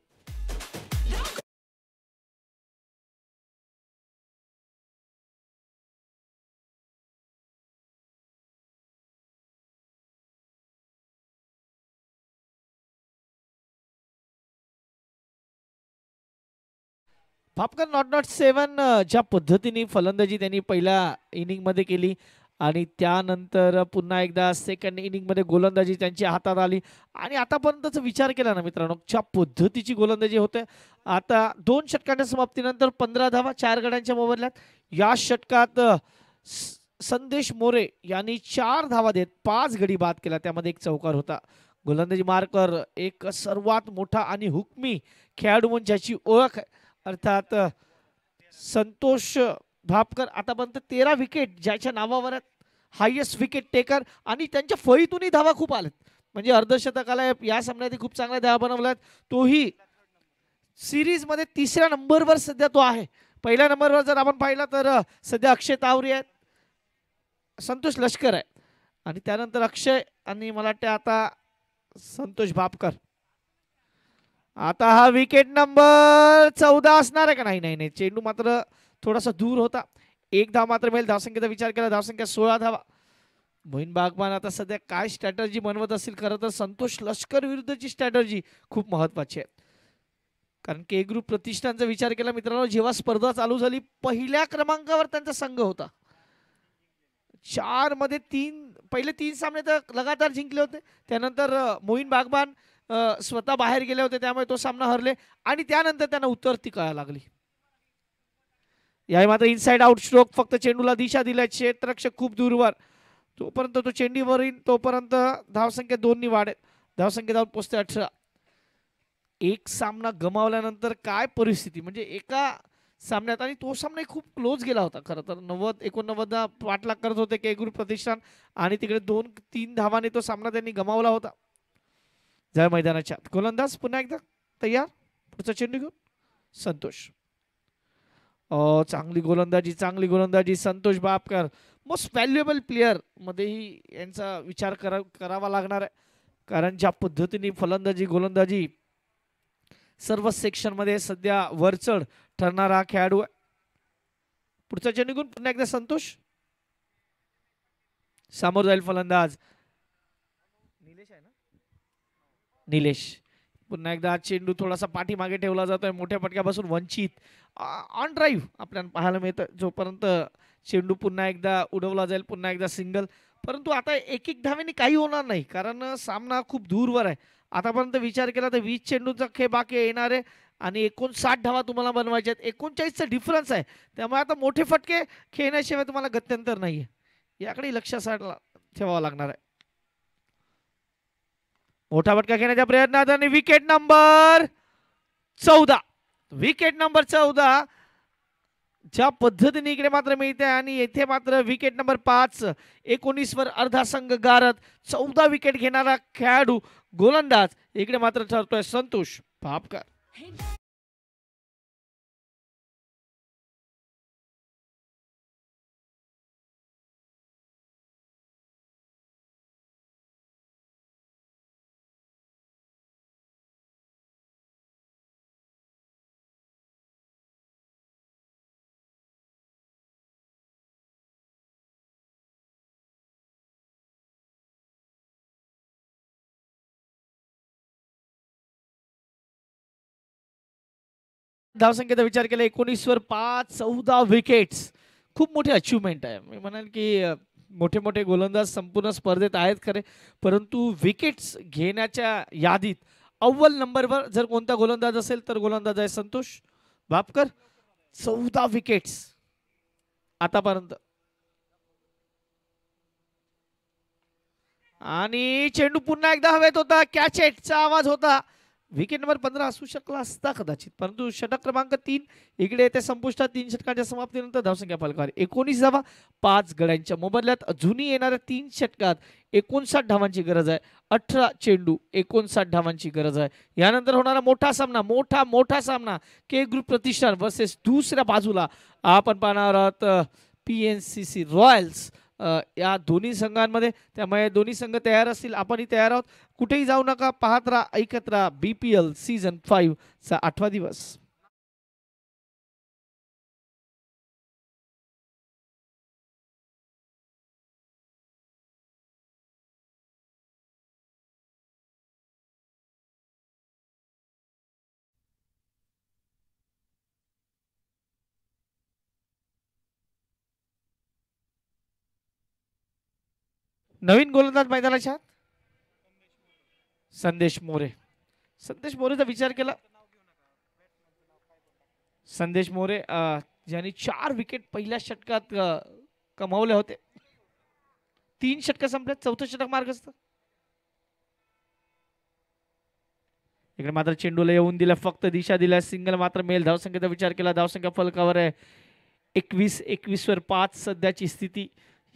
फाफकर नॉट 7 ज्या पद्धतीने फलंदाजी त्यांनी पहिल्या इनिंग मध्ये केली आणि त्यानंतर पुन्हा एकदा सेकंड इनिंग मध्ये गोलंदाजी त्यांच्या हातात आली आणि आतापर्यंतचा विचार केला ना मित्रांनो ज्या पद्धतीची गोलंदाजी होते. आता 2 षटकांच्या समाप्तीनंतर 15 धावा 4 गड्यांच्या मोबदल्यात. या षटकात संदेश मोरे यांनी 4 धावा देत 5 गडी बाद केला, त्यामध्ये एक चौकार होता. गोलंदाजी मार्कर एक सर्वात मोठा आणि हुकमी खेळाडू म्हणून ज्याची ओळख आहे, अर्थात संतोष भापकर. आतापर्यंत 13 विकेट ज्याच्या नावावर आहेत, हायेस्ट विकेट टेकर, आणि त्यांच्या फळीतूनही धावा खूप आल्यात. म्हणजे अर्धशतकाला या सामन्यात खूप चांगल्या धावा बनवल्यात. तोही सिरीज मध्ये 3ऱ्या नंबरवर सध्या तो आहे. पहिल्या नंबरवर जर आपण पाहिलं तर सध्या अक्षय तावरे आहेत, संतोष लष्कर आहे, आणि त्यानंतर अक्षय, आणि मला वाटतं आता संतोष भापकर. आता हा विकेट नंबर 14 असणार आहे का? नाही नाही नाही, चेंडू मात्र थोडासा दूर होता. एक धाव मात्र मिळेल. धावसंख्येचा विचार केला, धावसंख्या 16 धावा. मोहीन बागवान आता सध्या काय स्ट्रॅटर्जी बनवत असेल? खरं तर संतोष लष्कर विरुद्धची स्ट्रॅटर्जी खूप महत्वाची आहे. कारण के ग्रुप प्रतिष्ठानचा विचार केला मित्रांनो, जेव्हा स्पर्धा चालू झाली पहिल्या क्रमांकावर त्यांचा संघ होता. 4 मध्ये पहिले 3 सामने तर लगातार जिंकले होते. त्यानंतर मोहीन बागवान स्वतः बाहेर गेले होते, त्यामुळे तो सामना हरले, आणि त्यानंतर त्यांना उत्तरती कळायला लागली. याही मात्र इनसाइड आउट स्ट्रोक, फक्त चेंडूला दिशा दिल्या, क्षेत्ररक्षक खूप दूरवर. तोपर्यंत तो चेंडूवर येईल तोपर्यंत धावसंख्या 2 नी वाढेल. धावसंख्या जाऊन पोहोचते 18. एक सामना गमावल्यानंतर काय परिस्थिती, म्हणजे एका सामन्यात, आणि तो सामना खूप क्लोज गेला होता. खरं तर 90-89 पाठलाग करत होते के ग्रुप प्रतिष्ठान, आणि तिकडे 2-3 धावाने तो सामना त्यांनी गमावला होता. जय मैदानाच्या गोलंदाज पुन्हा एकदा तयार. पुढचा चेंडू घेऊन संतोष. चांगली गोलंदाजी संतोष बापकर. मोस्ट व्हॅल्युएबल प्लेयर मध्येही यांचा विचार करावा लागणार आहे, कारण ज्या पद्धतीने फलंदाजी गोलंदाजी सर्व सेक्शन मध्ये सध्या वरचढ ठरणारा खेळाडू आहे. पुढचा चेंडू घेऊन पुन्हा एकदा संतोष. समोर जाईल फलंदाज निलेश आहे ना, निलेश. पुन्हा एकदा चेंडू थोडासा पाठीमागे ठेवला जातोय, मोठ्या फटक्यापासून वंचित. ऑन ड्राईव्ह आपल्याला पाहायला मिळतं, जोपर्यंत चेंडू पुन्हा एकदा उडवला जाईल, पुन्हा एकदा सिंगल. परंतु आता एक धावेने काही होणार नाही, कारण सामना खूप दूरवर आहे. आतापर्यंत विचार केला तर 20 चेंडूचा खेळ बाकी येणार आहे, आणि 59 धावा तुम्हाला बनवायच्या आहेत. 39चा डिफरन्स आहे, त्यामुळे आता मोठे फटके खेळण्याशिवाय तुम्हाला गत्यंतर नाहीये. याकडे लक्षात ठेवावं लागणार आहे. मोठा फटका घेण्याच्या प्रयत्नात, आणि विकेट नंबर 14. विकेट नंबर 14 ज्या पद्धतीने इकडे मात्र मिळते, आणि येथे मात्र विकेट नंबर 5. 19 वर अर्धा संघ गारत 14 विकेट घेणारा खेळाडू गोलंदाज इकडे मात्र ठरतोय संतोष भापकर. धावसंख्येचा विचार केला 19 वर 5, 14 विकेट्स. खूप मोठी अचिव्हमेंट आहे. मी म्हणाल की मोठे मोठे गोलंदाज संपूर्ण स्पर्धेत आहेत खरे, परंतु विकेट्स घेण्याच्या यादीत अव्वल नंबरवर जर कोणता गोलंदाज असेल तर गोलंदाज आहे संतोष भापकर. 14 विकेट्स आतापर्यंत. आणि चेंडू पुन्हा एकदा हवेत होता, कॅचेटचा आवाज होता. विकेट नंबर 15 असू शकला असता कदाचित, परंतु षटक क्रमांक 3 इकडे येते संपुष्टात. 3 षटकांच्या समाप्तीनंतर धावसंख्या फलकावर 19 धावा 5 गड्यांच्या मोबदल्यात. अजूनही येणाऱ्या 3 षटकात 59 धावांची गरज आहे. 18 चेंडू 59 धावांची गरज आहे. यानंतर होणारा मोठा सामना, मोठा सामना के ग्रुप प्रतिष्ठान वर्सेस दुसऱ्या बाजूला आपण पाहणार आहोत PNCC रॉयल्स या दोन्ही संघांमध्ये. त्यामुळे दोन्ही संघ तयार असतील, आपणही तयार आहोत. कुठेही जाऊ नका, पाहत राहा, ऐकत राहा BPL सीझन 5 चा 8वा दिवस. नवीन गोलंदाज मैदानाच्या आत संदेश मोरे. संदेश मोरेचा विचार केला. संदेश मोरे ज्यांनी 4 विकेट पहिल्या षटकात कमावले होते. 3 षटक संपल्यात, चौथं षटक मार्गस्थ. इकडे मात्र चेंडूला येऊन दिला, फक्त दिशा दिल्या, सिंगल मात्र मेल. धावसंख्येचा विचार केला, धावसंख्या फलकावर आहे 21 वर 5 सध्याची स्थिती.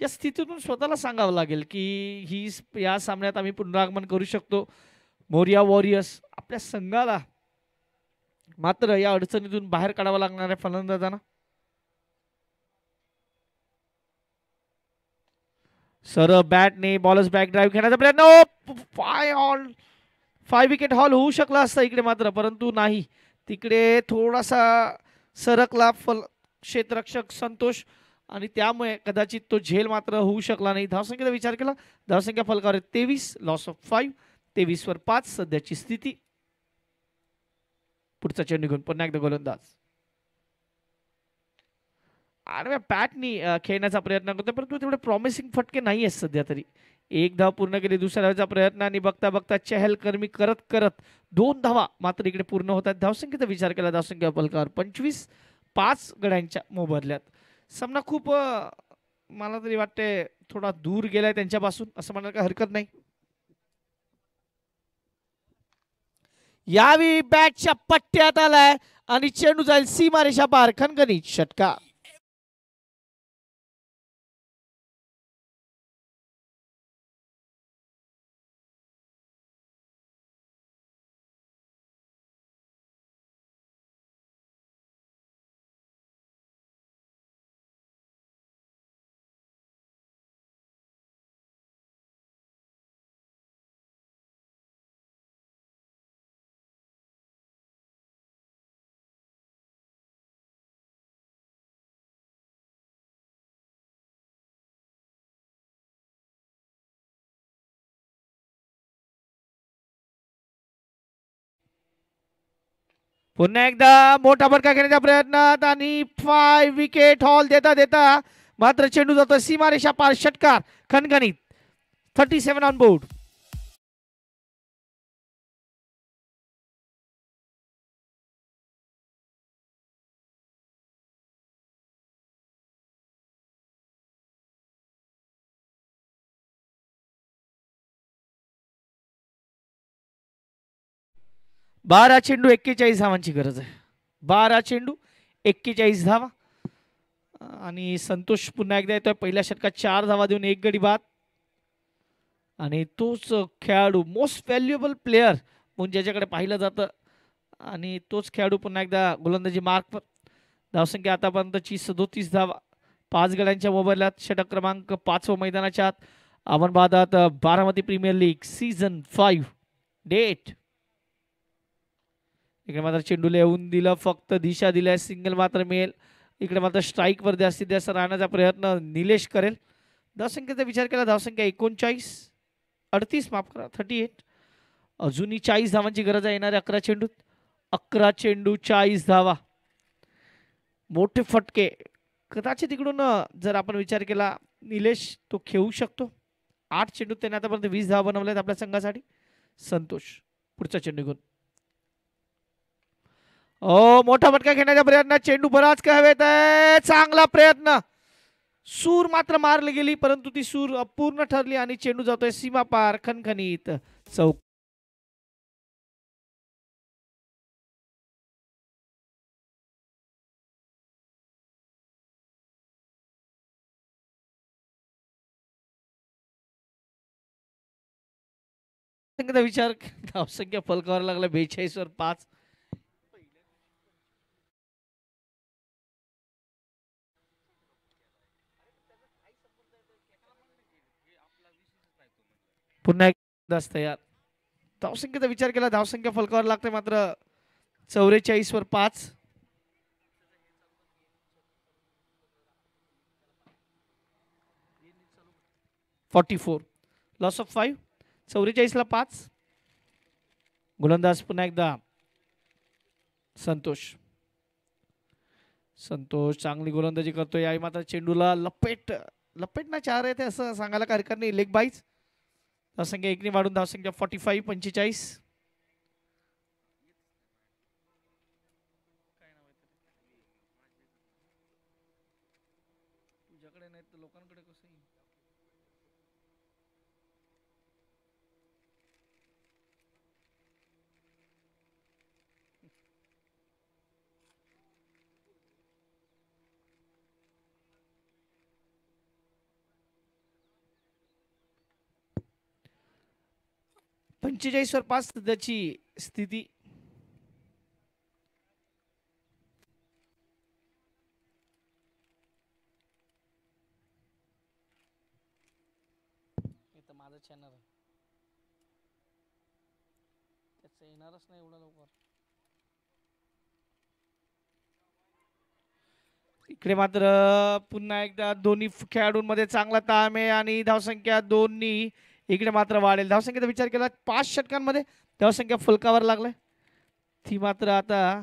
या स्थितीतून स्वतःला सांगावं लागेल की ही या सामन्यात आम्ही पुनरागमन करू शकतो. मोरिया वॉरियर्स आपल्या संघाला मात्र या अडचणीतून बाहेर काढावं लागणार आहे फलंदाजांना. सर बॅटने बॉलर्स बॅक ड्राईव्ह घेण्याचा प्रयत्न, 5 विकेट हॉल होऊ शकला असता इकडे मात्र, परंतु नाही. तिकडे थोडासा सरकला क्षेत्ररक्षक संतोष आणि त्यामुळे कदाचित तो झेल मात्र होऊ शकला नाही. धावसंख्येचा विचार केला, धावसंख्या फलकावर 23, लॉस ऑफ 5, 23 वर 5 सध्याची स्थिती. पुढचा चेंडू घेऊन पुन्हा एकदा गोलंदाज आडव्या बॅटनी खेळण्याचा प्रयत्न करतो, परंतु तेवढे प्रॉमिसिंग फटके नाही आहेत सध्या तरी. एक धाव पूर्ण केली, दुसऱ्या धावाचा प्रयत्न आणि बघता बघता चहलकर्मी करत करत 2 धावा मात्र इकडे पूर्ण होतात. धावसंख्येचा विचार केला, धावसंख्या फलकावर 25, 5 गड्यांच्या मोबदल्यात. सामना खूप मला तरी वाटते थोडा दूर गेलाय त्यांच्यापासून असं म्हणायला काही हरकत नाही. यावेळी बॅटच्या पट्ट्यात आलाय आणि चेंडू जाईल सीमारेषा पार, खणखणीत षटकार. पुन्हा एकदा मोठा फटका घेण्याच्या प्रयत्नात आणि 5 विकेट हॉल देता देता मात्र चेंडू जातो सीमारेषा पार, षटकार खणखणीत. 37 ऑन बोर्ड. बारा चेंडू 41 धावांची गरज आहे. 12 चेंडू 41 धावा आणि संतोष पुन्हा एकदा येतोय. पहिल्या षटकात 4 धावा देऊन 1 गडी बाद आणि तोच खेळाडू मोस्ट व्हॅल्युएबल प्लेयर म्हणून ज्याच्याकडे पाहिलं जातं आणि तोच खेळाडू पुन्हा एकदा गोलंदाजी मार्क पर. धावसंख्या आतापर्यंतची 37 धावा 5 गड्यांच्या मोबदल्यात. षटक क्रमांक 5 मैदानाच्या आत. आपण पाहतात Baramati premier league season 5 date. इकडे मात्र चेंडूला येऊन दिलं, फक्त दिशा दिल्या, सिंगल मात्र मिळेल. इकडे मात्र स्ट्राईक वर जास्तीत जास्त राहण्याचा प्रयत्न निलेश करेल. धावसंख्येचा विचार केला, धावसंख्या 38 माफ करा 38. अजूनही 40 धावांची गरज आहे येणाऱ्या 11 चेंडूत. 11 चेंडू 40 धावा. मोठे फटके कदाचित इकडून जर आपण विचार केला निलेश तो खेळू शकतो. 8 चेंडूत त्याने आतापर्यंत 20 धावा बनवल्यात आपल्या संघासाठी. संतोष पुढचा चेंडू घेऊन मोठा फटका घेण्याचा प्रयत्न, चेंडू बराच काय हवेत आहे, चांगला प्रयत्न. सूर मात्र मारली गेली परंतु ती सूर अपूर्ण ठरली आणि चेंडू जातोय सीमा पार, खणखणीत चौक. विचार धावसंख्या फलकावर लागला 42 वर 5. पुन्हा एकदा तयार. धावसंख्येचा विचार केला, धावसंख्या फलकावर लागते मात्र 44 वर 5. Loss of 5. 44 ला 5. गोलंदाज पुन्हा एकदा संतोष. संतोष चांगली गोलंदाजी करतोय. याही मात्र चेंडूला लपेटना 4 येते असं सांगायला काही हरकत नाही. लेग बाईज. धावसंख्या 1 ने वाढून धावसंख्या 45 45. तुझ्याकडे नाही तर लोकांकडे कसं 45 वर 5 सध्याची स्थिती. माझं चॅनल आहे त्याचं येणारच नाही एवढं लवकर. इकडे मात्र पुन्हा एकदा दोन्ही खेळाडूंमध्ये चांगला ताळमेळ आणि धावसंख्या दोन्ही इकडे मात्र वाढेल. धावसंख्येचा विचार केला 5 षटकांमध्ये धावसंख्या फलकावर लागलाय. ती मात्र आता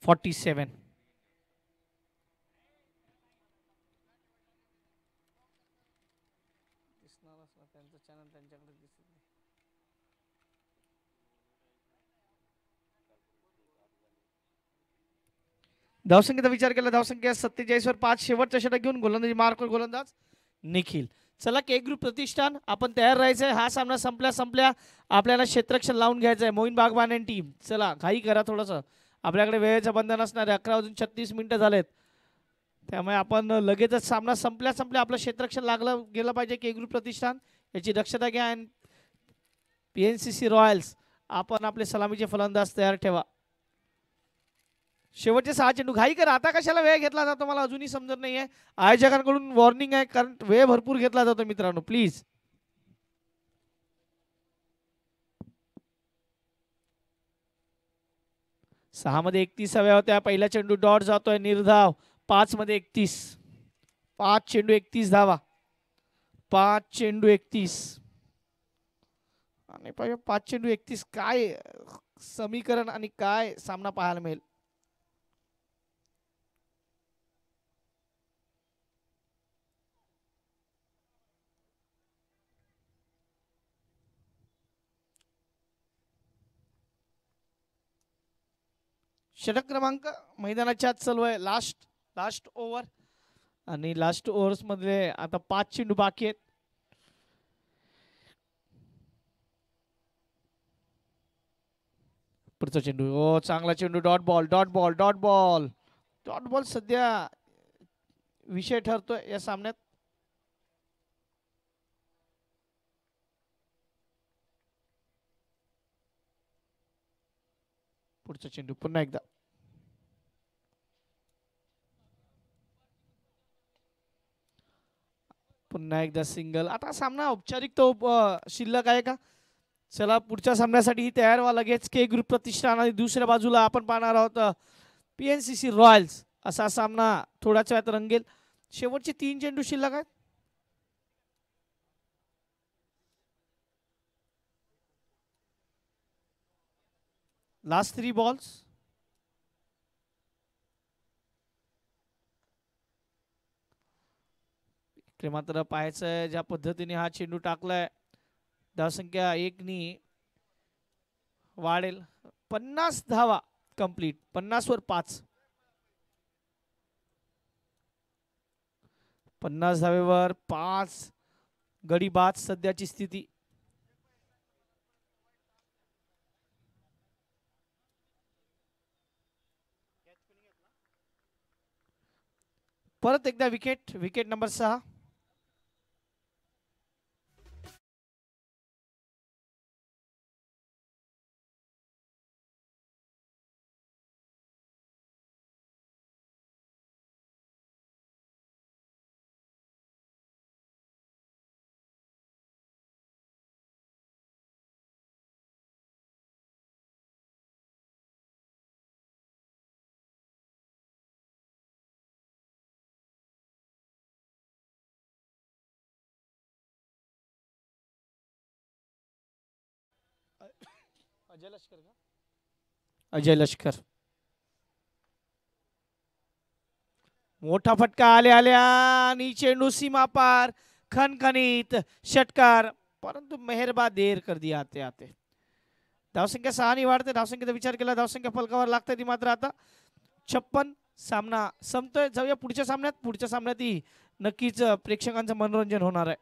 47. धावसंख्येचा विचार केला धावसंख्या 47 वर 5 शेवटचा षटक घेऊन गोलंदाजी मार्क गोलंदाज निखिल. चला के ग्रुप प्रतिष्ठान आपण तयार राहायचंय. हा सामना संपल्या आपल्याला क्षेत्ररक्षण लावून घ्यायचंय. मोईन बागवान आणि टीम चला घाई करा थोडंसं. आपल्याकडे वेळेचं बंधन असणार आहे. 11:36 झालेत. त्यामुळे आपण लगेचच सामना संपल्या आपलं क्षेत्ररक्षण लागलं गेलं पाहिजे. के ग्रुप प्रतिष्ठान याची दक्षता घ्या. आणि PNCC रॉयल्स आपण आपले सलामीचे फलंदाज तयार ठेवा. शेवटचे 6 चेंडू घाई करा. आता कशाला वेळ घेतला जातो मला अजूनही समजत नाहीये. आयोजकांकडून वॉर्निंग आहे कारण वेळ भरपूर घेतला जातो मित्रांनो प्लीज. सहा मध्ये 31 हव्या होत्या. पहिला चेंडू डॉट जातोय निर्धाव. 5 मध्ये 31. 5 चेंडू 31 धावा. 5 चेंडू 31 आणि 5 चेंडू 31 काय समीकरण आणि काय सामना पाहायला मिळेल. षटक क्रमांक मैदानाच्या आत चालू आहे. लास्ट ओव्हर आणि लास्ट ओव्हर्स मध्ये आता 5 चेंडू बाकी आहेत. पुढचा चेंडू ओ चांगला चेंडू डॉट बॉल सध्या विषय ठरतोय या सामन्यात. पुढचा चेंडू पुन्हा एकदा सिंगल. आता सामना औपचारिक तो शिल्लक आहे का. चला पुढच्या सामन्यासाठी तयार व्हा लगेच. के ग्रुप प्रतिष्ठान आणि दुसऱ्या बाजूला आपण पाहणार आहोत PNCC रॉयल्स. असा सामना थोड्याच वेळात रंगेल. शेवटचे 3 चेंडू शिल्लक आहेत. Last 3 balls. इकडे मात्र पाहायचं ज्या पद्धतीने हा चेंडू टाकलाय धावसंख्या 1 नी वाढेल. 50 धावा कंप्लीट. 50 वर 5. 50 धावेवर 5 गडी बाद सध्याची स्थिती. परत एकदा विकेट नंबर 6. अजय लष्कर मोठा फटका आल्या आणि चेंडू सीमा पार खनखनीत षटकार परंतु मेहरबा देर कर दिया आते. धावसंख्या 6 नी वाढते. धावसंख्येचा विचार केला धावसंख्या फलकावर लागते ती मात्र आता 56. सामना संपतोय. जाऊया पुढच्या सामन्यात. पुढच्या सामन्यात नक्कीच प्रेक्षकांचं मनोरंजन होणार आहे.